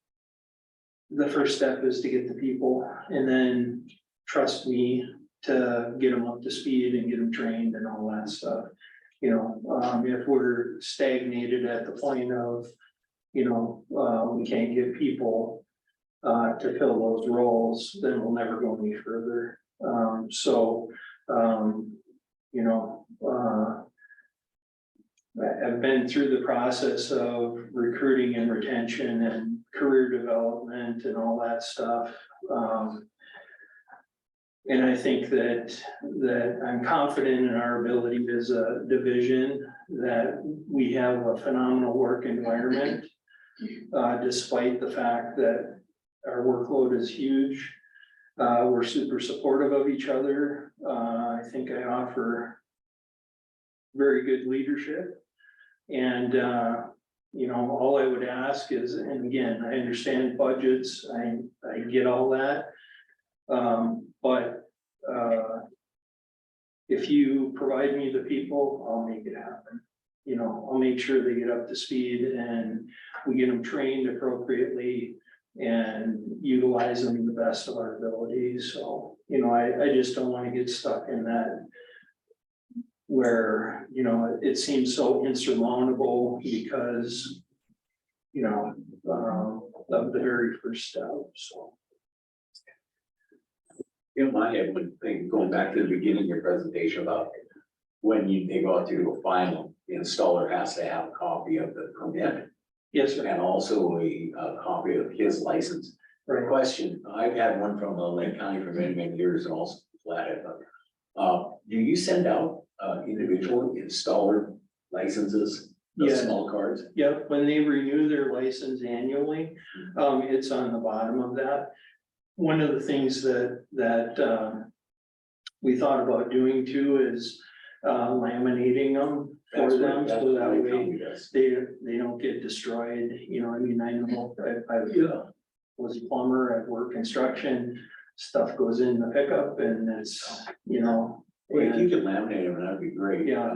the first step is to get the people and then trust me to get them up to speed and get them trained and all that stuff. If we're stagnated at the point of, we can't get people to fill those roles, then we'll never go any further. I've been through the process of recruiting and retention and career development and all that stuff. And I think that I'm confident in our ability as a division, that we have a phenomenal work environment. Despite the fact that our workload is huge. We're super supportive of each other. I think I offer very good leadership. And, all I would ask is, and again, I understand budgets, I get all that. But if you provide me the people, I'll make it happen. I'll make sure they get up to speed and we get them trained appropriately and utilize them to the best of our abilities. So, I just don't want to get stuck in that where, it seems so insurmountable because, of the very first step, so. I have one thing, going back to the beginning of your presentation about when they go out to do a final, the installer has to have a copy of the permit Yes, sir. and also a copy of his license. Right. Question, I've had one from Lake County for many, many years and also Flathead, but do you send out individual installer licenses, the Yes. small cards? Yep, when they renew their license annually, it's on the bottom of that. One of the things that we thought about doing too is laminating them for them, so that way they don't get destroyed, I know, I was a plumber, I've worked construction, stuff goes in the pickup and it's, Well, if you could laminate them, that'd be great. Yeah.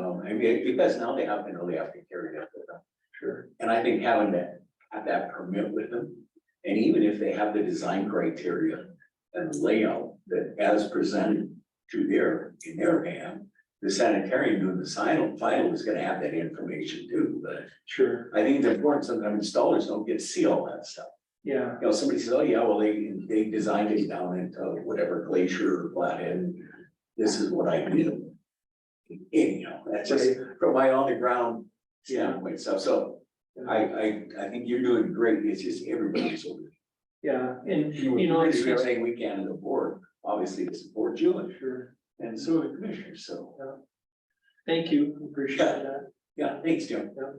Because now they have to carry that with them. Sure. And I think having that permit with them, and even if they have the design criteria and the layout that as presented in their hand, the sanitarian doing the final is gonna have that information too, but Sure, I think it's important, sometimes installers don't get to see all that stuff. yeah, Somebody says, oh yeah, well, they designed it down into whatever glacier or flathead, this is what I did. That's just from my on the ground standpoint stuff, so I think you're doing great, it's just everybody's over. yeah, and We do everything we can as a board, obviously to support you sure, and so the commissioners, so. thank you, appreciate that, Yeah, thanks, Jim. Yeah.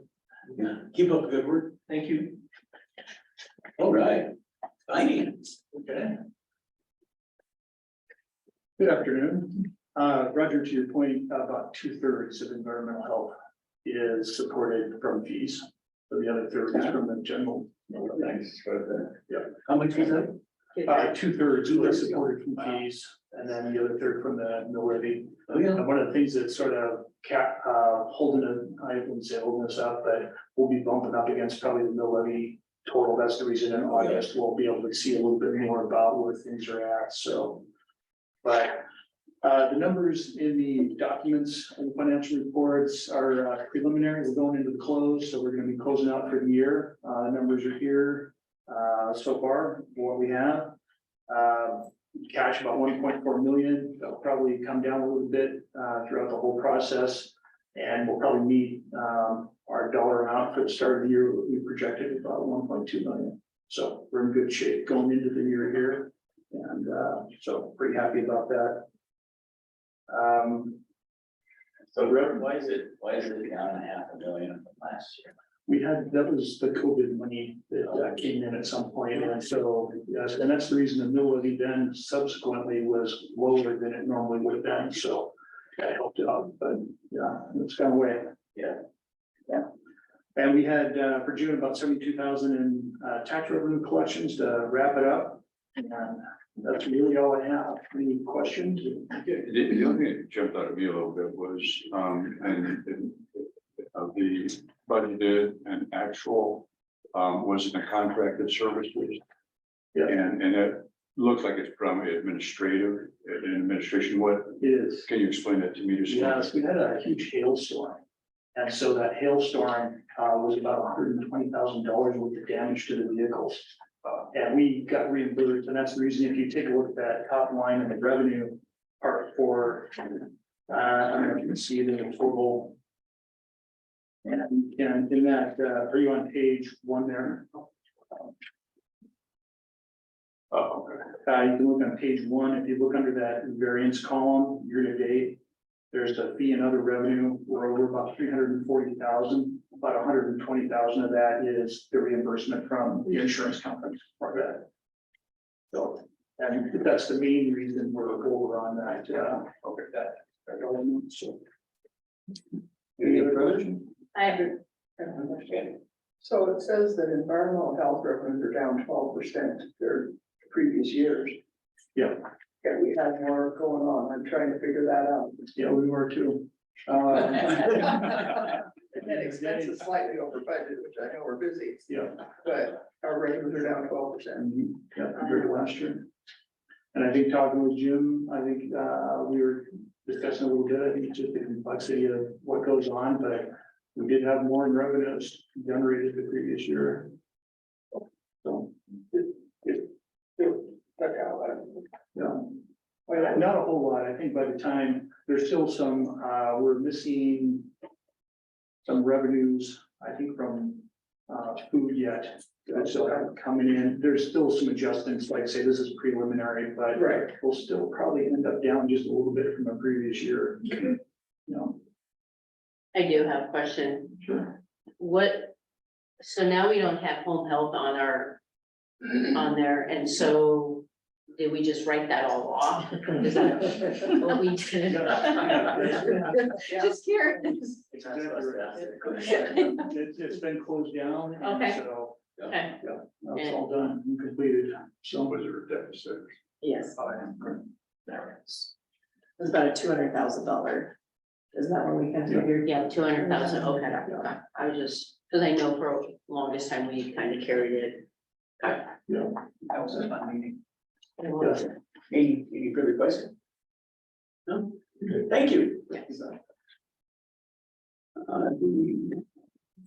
Yeah, keep up the good work. thank you. All right. Finance. Okay. Good afternoon. Roger, to your point, about 2/3 of environmental health is supported from fees. So the other third is from the general. Nice. Yeah. How much was that? 2/3 was supported from fees, and then the other third from the mill levy. Oh, yeah. And one of the things that's sort of holding it, I wouldn't say holding us up, but we'll be bumping up against probably the mill levy total. That's the reason in August, we'll be able to see a little bit more about where things are at, so. But the numbers in the documents and the financial reports are preliminary. We're going into the close, so we're gonna be closing out for the year. Numbers are here so far, what we have. Cash about 1.4 million. That'll probably come down a little bit throughout the whole process. And we'll probably meet our dollar amount for the start of the year. We projected about 1.2 million. So we're in good shape going into the year here. And so pretty happy about that. So Rick, why is it down $500,000 from last year? We had, that was the COVID money that came in at some point, and so, yes, and that's the reason the mill levy then subsequently was lower than it normally would have been, so. That helped out, but yeah, it's gone away. Yeah. Yeah. And we had for June about 72,000 in tax revenue collections to wrap it up. And that's really all I have. Any questions? The only thing that jumped out at me a little bit was, of the budgeted and actual, was in the contracted services. Yeah. And it looks like it's from administration. What, It is. can you explain that to me? Just Yes, we had a huge hailstorm. And so that hailstorm was about $120,000 worth of damage to the vehicles. And we got reimbursed, and that's the reason, if you take a look at that top line in the revenue part for, I don't know if you can see the total. And in that, are you on page 1 there? Oh, okay. You can look on page 1, if you look under that variance column, year to date, there's the fee and other revenue, we're over about 340,000, about 120,000 of that is the reimbursement from the insurance companies for that. So, and that's the main reason we're over on that, okay, that element, so. Any other questions? I have. So it says that environmental health revenues are down 12% compared to previous years. Yeah. And we had more going on. I'm trying to figure that out. Yeah, we were too. And then expenses slightly over budget, which I know we're busy, Yeah. but our revenues are down 12%. Yeah, compared to last year. And I think talking with Jim, I think we were discussing a little bit, I think it's just the complexity of what goes on, but we did have more in revenues generated the previous year. So, yeah. Well, not a whole lot. I think by the time, there's still some, we're missing some revenues, I think from food yet. That still haven't coming in. There's still some adjustments, like say this is preliminary, but Right. we'll still probably end up down just a little bit from the previous year. You know, I do have a question. sure. So now we don't have home health on on there, and so did we just write that all off? Is that what we did? Just curious. Exactly right. It's been closed down. and Okay. So, Okay, yeah, now it's all done and completed. So Was there a deficit? Yes, I am. it's about a $200,000. Is that what we can figure? yeah, 200,000, okay. I was just, because I know for the longest time we kind of carried it. Yeah. That was a fun meeting. It was. Any further questions? No? Thank you. Yes.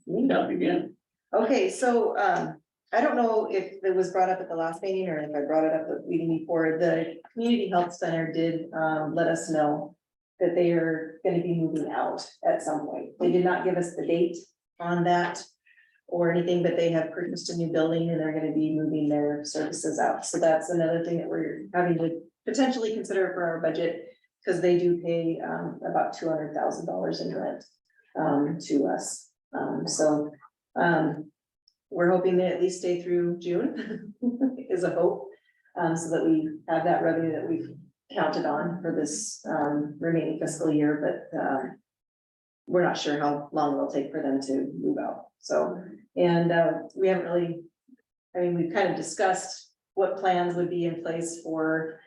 Linda, again. Okay, so, I don't know if it was brought up at the last meeting or if I brought it up at the meeting before, the Community Health Center did, let us know that they are gonna be moving out at some point. They did not give us the date on that or anything, but they have purchased a new building and they're gonna be moving their services out. So that's another thing that we're having to potentially consider for our budget, because they do pay, about $200,000 in rent, to us. We're hoping to at least stay through June is a hope. So that we have that revenue that we've counted on for this remaining fiscal year, but we're not sure how long it'll take for them to move out. So, and we haven't really, I mean, we've kind of discussed what plans would be in place for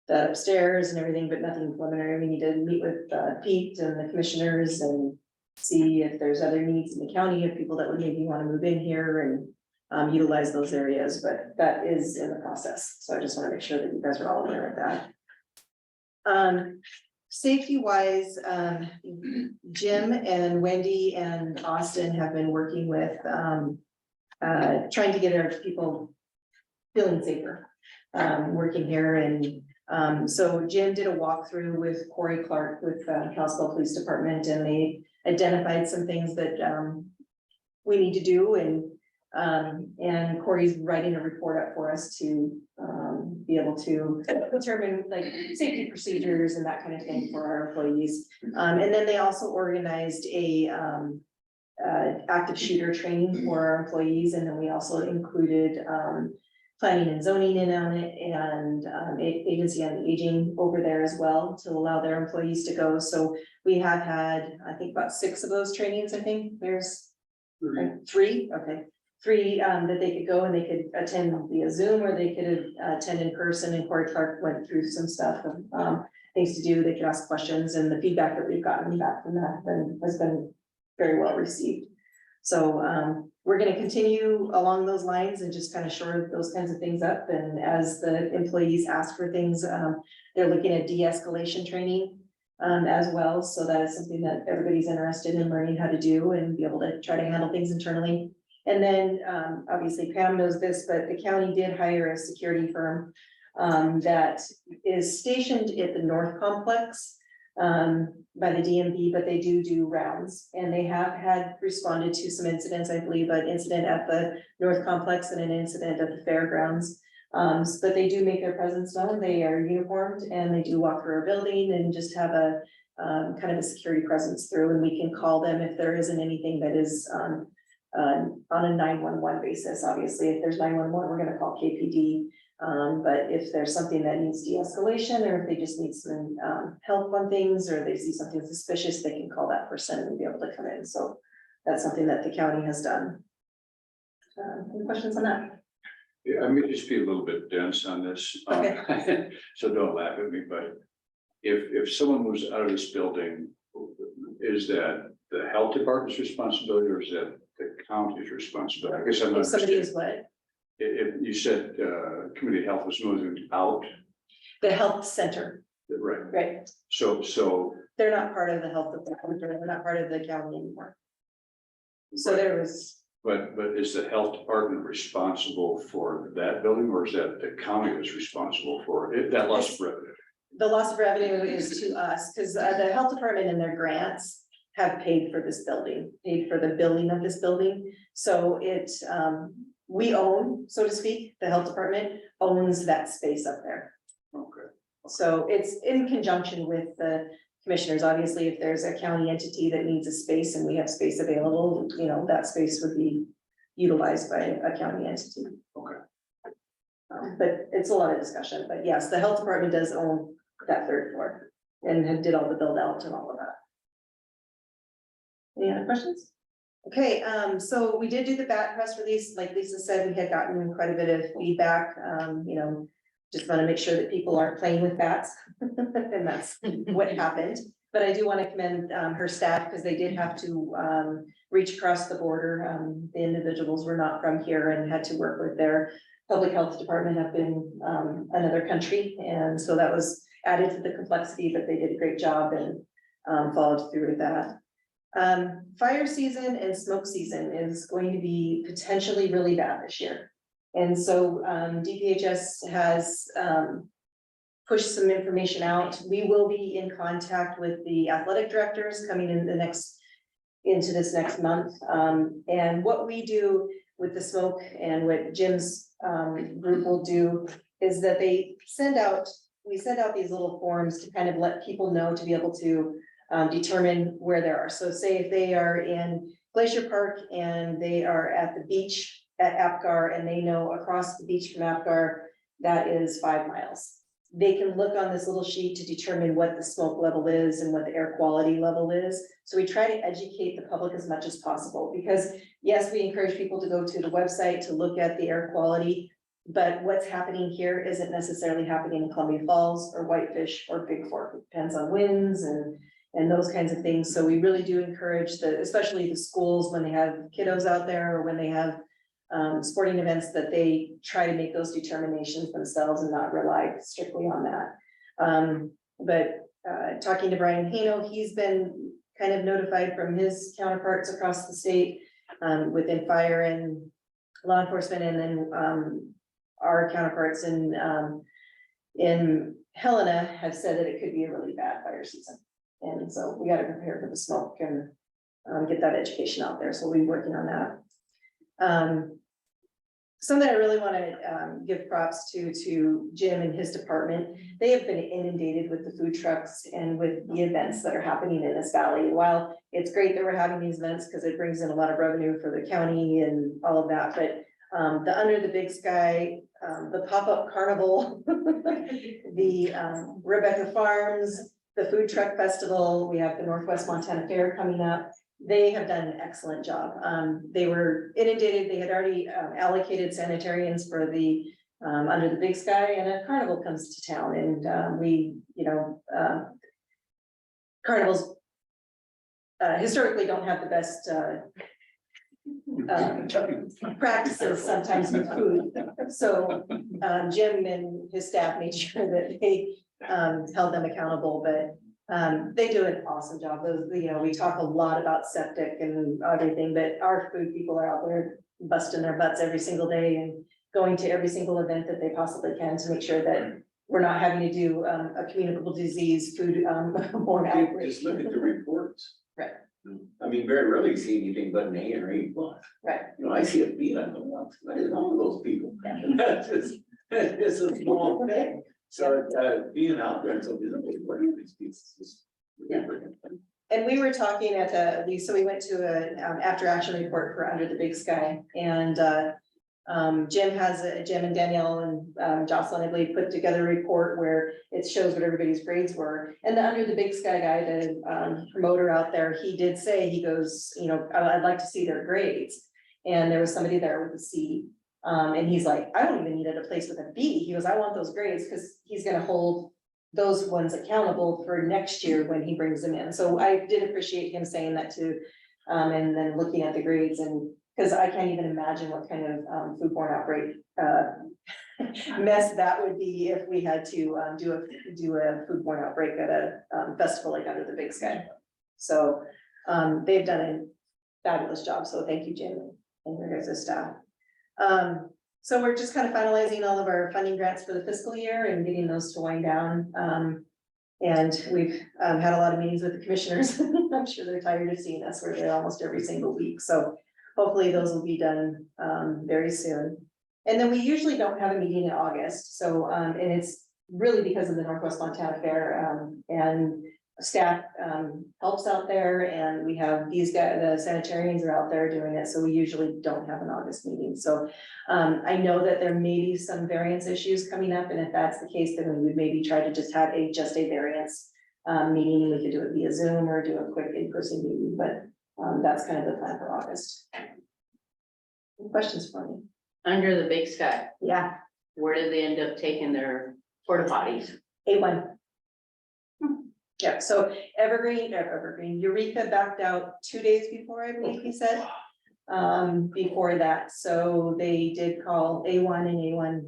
the upstairs and everything, but nothing preliminary. We need to meet with Pete and the commissioners and see if there's other needs in the county of people that would maybe want to move in here and utilize those areas, but that is in the process. So I just want to make sure that you guys are all aware of that. Safety wise, Jim and Wendy and Austin have been working with trying to get our people feeling safer, working here. And so Jim did a walkthrough with Corey Clark with Kalispell Police Department, and they identified some things that we need to do. And Corey's writing a report up for us to be able to determine like safety procedures and that kind of thing for our employees. And then they also organized a active shooter training for our employees. And then we also included planning and zoning in on it, and agency on aging over there as well to allow their employees to go. So we have had, I think, about 6 of those trainings. I think there's 3, okay. 3 that they could go and they could attend via Zoom, or they could attend in person. And Corey Clark went through some stuff of things to do. They could ask questions, and the feedback that we've gotten back from that has been very well received. So we're going to continue along those lines and just kind of shore those kinds of things up. And as the employees ask for things, they're looking at de-escalation training as well. So that is something that everybody's interested in learning how to do and be able to try to handle things internally. And then obviously Pam knows this, but the county did hire a security firm that is stationed at the North Complex by the DMV, but they do rounds, and they have had responded to some incidents. I believe an incident at the North Complex and an incident at the fairgrounds. But they do make their presence known. They are uniformed and they do walk through our building and just have a kind of a security presence through, and we can call them if there isn't anything that is on a 911 basis. Obviously, if there's 911, we're going to call KPD. But if there's something that needs de-escalation, or if they just need some help on things, or they see something suspicious, they can call that person and be able to come in. So that's something that the county has done. Any questions on that? Yeah, I may just be a little bit dense on this, Okay. so don't laugh at me, but if someone moves out of this building, is that the health department's responsibility, or is that the county's responsibility? I guess I'm not If somebody understanding. is what? If you said, community of health was moving out, The health center, right, right? so, They're not part of the health department, they're not part of the county anymore. So there was, but is the health department responsible for that building, or is that the county was responsible for it, that loss of revenue? the loss of revenue is to us, because the health department and their grants have paid for this building, paid for the building of this building. So it, we own, so to speak, the health department owns that space up there. Okay. So it's in conjunction with the commissioners. Obviously, if there's a county entity that needs a space and we have space available, you know, that space would be utilized by a county entity. Okay. But it's a lot of discussion, but yes, the health department does own that 3rd floor and did all the build out and all of that. Any other questions? Okay, so we did do the bat press release. Like Lisa said, we had gotten quite a bit of feedback. You know, just want to make sure that people aren't playing with bats. And that's what happened. But I do want to commend her staff, because they did have to reach across the border. The individuals were not from here and had to work with their public health department up in another country. And so that was added to the complexity, but they did a great job and followed through with that. Fire season and smoke season is going to be potentially really bad this year. And so DPHS has pushed some information out. We will be in contact with the athletic directors coming in into this next month. And what we do with the smoke and what Jim's group will do is that we send out these little forms to kind of let people know, to be able to determine where they are. So say if they are in Glacier Park and they are at the beach at Apgar, and they know across the beach from Apgar, that is 5 miles. They can look on this little sheet to determine what the smoke level is and what the air quality level is. So we try to educate the public as much as possible, because yes, we encourage people to go to the website to look at the air quality, But what's happening here isn't necessarily happening in Columbia Falls or Whitefish or Big Fork. It depends on winds and those kinds of things. So we really do encourage especially the schools, when they have kiddos out there or when they have sporting events, that they try to make those determinations themselves and not rely strictly on that. But talking to Brian Hano, he's been kind of notified from his counterparts across the state within fire and law enforcement, and then our counterparts in Helena have said that it could be a really bad fire season. And so we got to prepare for the smoke and get that education out there. So we'll be working on that. Something I really want to give props to Jim and his department. They have been inundated with the food trucks and with the events that are happening in this valley. While it's great that we're having these events because it brings in a lot of revenue for the county and all of that, but the Under the Big Sky, the pop-up carnival, the Rebecca Farms, the food truck festival, we have the Northwest Montana Fair coming up. They have done an excellent job. They were inundated. They had already allocated sanitarians for the Under the Big Sky, and a carnival comes to town, and carnivals historically don't have the best practices sometimes with food. So Jim and his staff made sure that they held them accountable, but they do an awesome job. Those, we talk a lot about septic and everything, but our food people are out there busting their butts every single day and going to every single event that they possibly can to make sure that we're not having to do a communicable disease food borne outbreak. Just look at the reports. Right. I mean, very rarely see anything but an A or A+. Right. I see a B, I don't know, what is wrong with those people? That's just, it's a small thing. So, being out there, so what are these pieces? Yeah. And we were talking so we went to a after action report for Under the Big Sky, and Jim and Danielle and Jocelyn, I believe, put together a report where it shows what everybody's grades were. And the Under the Big Sky guy, the promoter out there, he did say, he goes, I'd like to see their grades. And there was somebody there with a C. And he's like, I don't even need a place with a B. He goes, I want those grades because he's gonna hold those ones accountable for next year when he brings them in. So I did appreciate him saying that too. And then looking at the grades, and because I can't even imagine what kind of foodborne outbreak mess that would be if we had to do a foodborne outbreak at a festival like Under the Big Sky. So they've done a fabulous job. So thank you, Jim, and your guys' staff. So we're just kind of finalizing all of our funding grants for the fiscal year and getting those to wind down. And we've had a lot of meetings with the commissioners. I'm sure they're tired of seeing us. We're there almost every single week. So hopefully those will be done very soon. And then we usually don't have a meeting in August. So and it's really because of the Northwest Montana Fair and staff helps out there, and we have these guys, the sanitarians are out there doing it, so we usually don't have an August meeting. So I know that there may be some variance issues coming up, and if that's the case, then we would maybe try to just have a variance meeting. We could do it via Zoom or do a quick in-person meeting, but that's kind of the plan for August. Any questions for me? Under the Big Sky, Yeah, where did they end up taking their porta potties? A1. Yeah, so Evergreen, Eureka backed out 2 days before, I believe he said. Before that, so they did call A1, and A1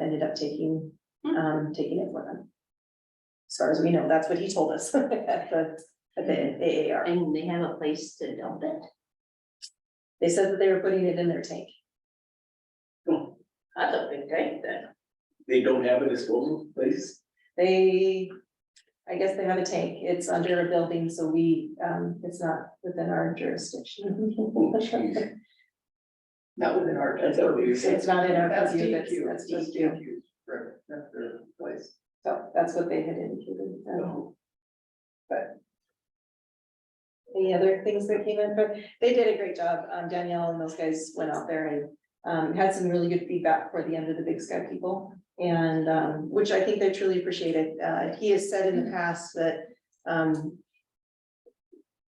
ended up taking it for them. As far as we know, that's what he told us at the AAR. And they have a place to dump it? They said that they were putting it in their tank. That's a big tank then. They don't have a disposal place? I guess they have a tank. It's under a building, so it's not within our jurisdiction. Oh, geez. Not within our. That's what we said. It's not in our That's purview, DEQ. that's That's DEQ. DEQ. Right, that's their place. So that's what they had indicated. But any other things that came in, but they did a great job. Danielle and those guys went out there and had some really good feedback for the Under the Big Sky people. And which I think they truly appreciated. He has said in the past that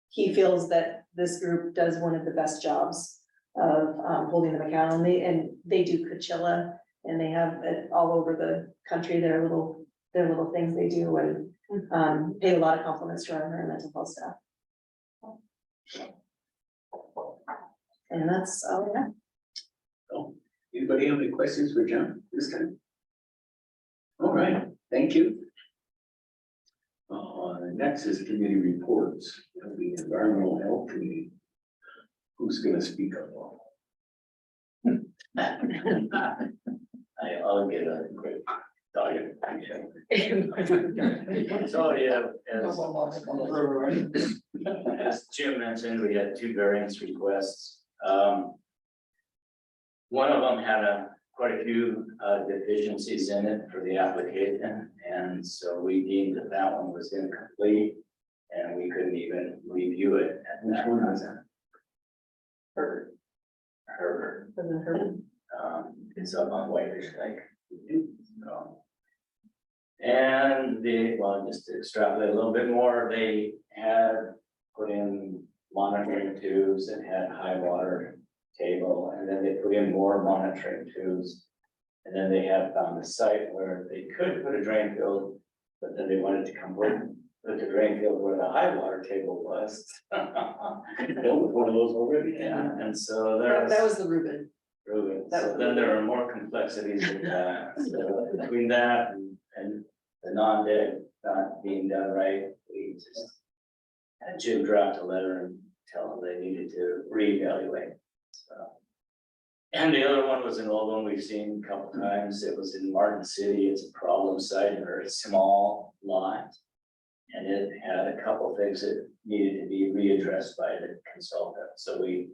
he feels that this group does one of the best jobs of holding them accountable, and they do Coachella And they have it all over the country, their little things they do, and paid a lot of compliments to our environmental health staff. And that's all I have. Oh, anybody have any questions for John this time? All right, thank you. Next is committee reports, the environmental health committee. Who's gonna speak up? I'll get a quick dog. So, yeah, as Jim mentioned, we had 2 variance requests. One of them had quite a few deficiencies in it for the application, and so we deemed that that one was incomplete, and we couldn't even review it. And that was Herbert. It's up on Whitefish Lake. And just to extrapolate a little bit more, they had put in monitoring tubes and had high water table, and then they put in more monitoring tubes. And then they have found a site where they could put a drain field, but then they wanted to come put the drain field where the high water table was. Built with one of those already? Yeah, and so there's. That was the Reuben. So then there are more complexities with that. So between that and the non-dead not being done right, we just had Jim draft a letter and tell them they needed to reevaluate. So. And the other one was an old one we've seen a couple times. It was in Martin City. It's a problem site, a very small lot. And it had a couple things that needed to be readdressed by the consultant. So we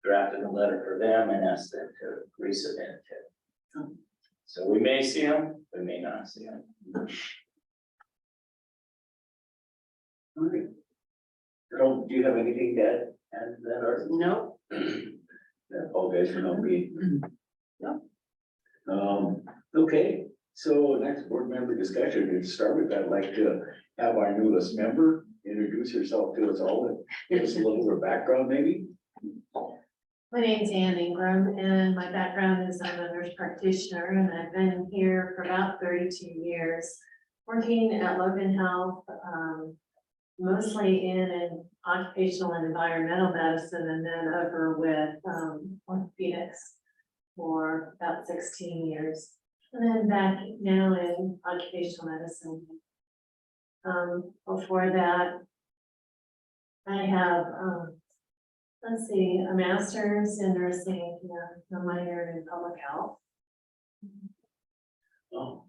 drafted a letter for them and asked them to resubmit it. So we may see them, we may not see them. All right. Earl, do you have anything to add to that, or? No. I apologize for not being. No. Okay, so next board member discussion, to start with, I'd like to have our newest member introduce herself to us all and give us a little bit of background maybe. My name's Ann Ingram, and my background is I'm a nurse practitioner, and I've been here for about 32 years, working at Logan Health, mostly in occupational and environmental medicine, and then over with orthopedics for about 16 years, and then back now in occupational medicine. Before that, I have let's see, a master's in nursing, a minor in public health. Oh,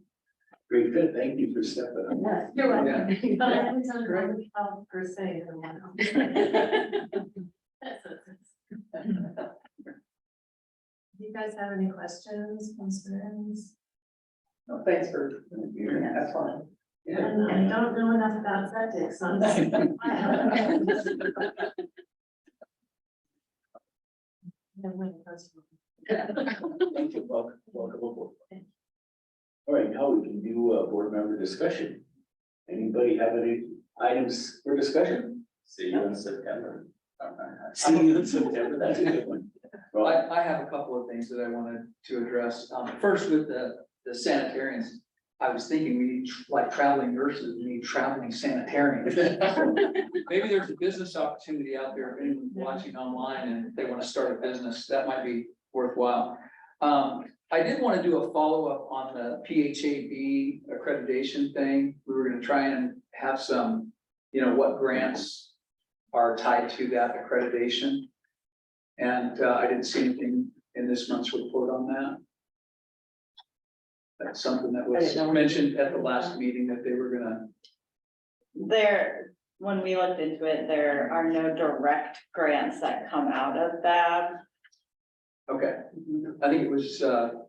great, good, thank you for stepping up. Yes, you're welcome. But I haven't done public health per se in a while. Do you guys have any questions, concerns? No, thanks for, that's fine. Yeah. And I don't know enough about septic, so I'm Thank you, welcome aboard. All right, now we can do a board member discussion. Anybody have any items for discussion? See you in September. See you in September, that's a good one. Right, I have a couple of things that I wanted to address. First, with the sanitarians, I was thinking we need like traveling nurses, we need traveling sanitarians. Maybe there's a business opportunity out there, if anyone's watching online and they want to start a business, that might be worthwhile. I did want to do a follow-up on the PHAB accreditation thing. We were going to try and have some, what grants are tied to that accreditation. And I didn't see anything in this month's report on that. That's something that was mentioned at the last meeting that they were gonna. When we looked into it, there are no direct grants that come out of that. Okay, I think it was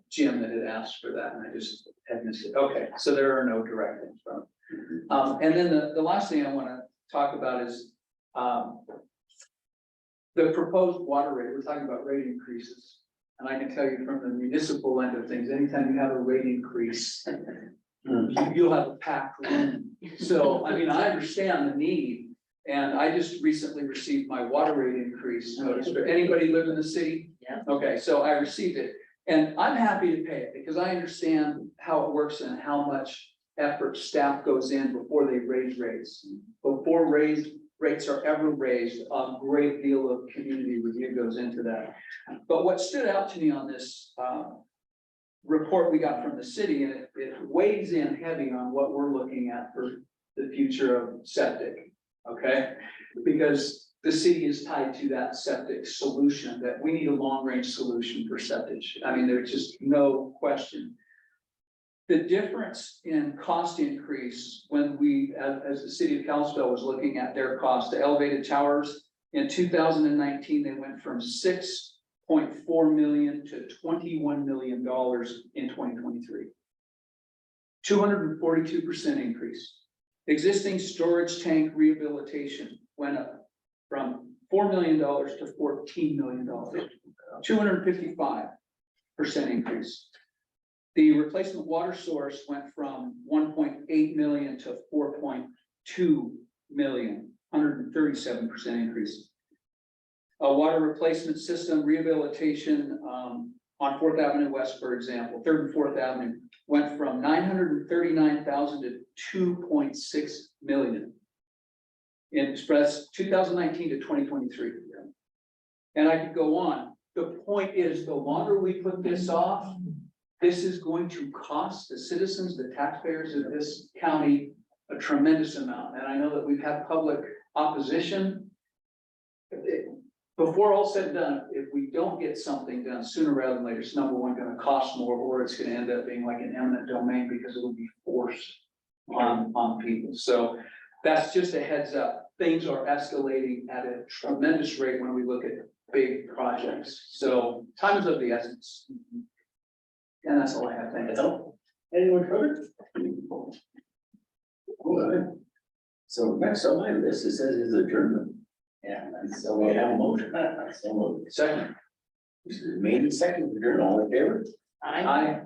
Jim that had asked for that and I just had missed it. Okay, so there are no direct things from it. And then the last thing I want to talk about is the proposed water rate. We're talking about rate increases. And I can tell you from the municipal end of things, anytime you have a rate increase, you'll have a packed room. So, I mean, I understand the need. And I just recently received my water rate increase notice. Anybody live in the city? Yeah. Okay, so I received it. And I'm happy to pay it because I understand how it works and how much effort staff goes in before they raise rates. Before rates are ever raised, a great deal of community review goes into that. But what stood out to me on this, report we got from the city, and it weighs in heavy on what we're looking at for the future of septic, okay? Because the city is tied to that septic solution, that we need a long-range solution for septic. I mean, there's just no question. The difference in cost increase when we, as the city of Kalispell was looking at their cost, the elevated towers, in 2019, they went from $6.4 million to $21 million in 2023. 242% increase. Existing storage tank rehabilitation went up from $4 million to $14 million, 255% increase. The replacement water source went from 1.8 million to 4.2 million, 137% increase. A water replacement system rehabilitation on 4th Avenue West, for example, 3rd and 4th Avenue, went from 939,000 to 2.6 million. In express 2019 to 2023. And I could go on. The point is, the longer we put this off, this is going to cost the citizens, the taxpayers of this county a tremendous amount. And I know that we've had public opposition. Before all said and done, if we don't get something done sooner rather than later, it's number one, gonna cost more, or it's gonna end up being like an eminent domain because it will be forced on people. So that's just a heads up. Things are escalating at a tremendous rate when we look at big projects. So time is of the essence. And that's all I have. Thank you. Anyone covered? So next on my list, it says is adjournment. Yeah, and so we have a motion. So moved. Second. This is made in second, adjourn, all in favor? I. Aye.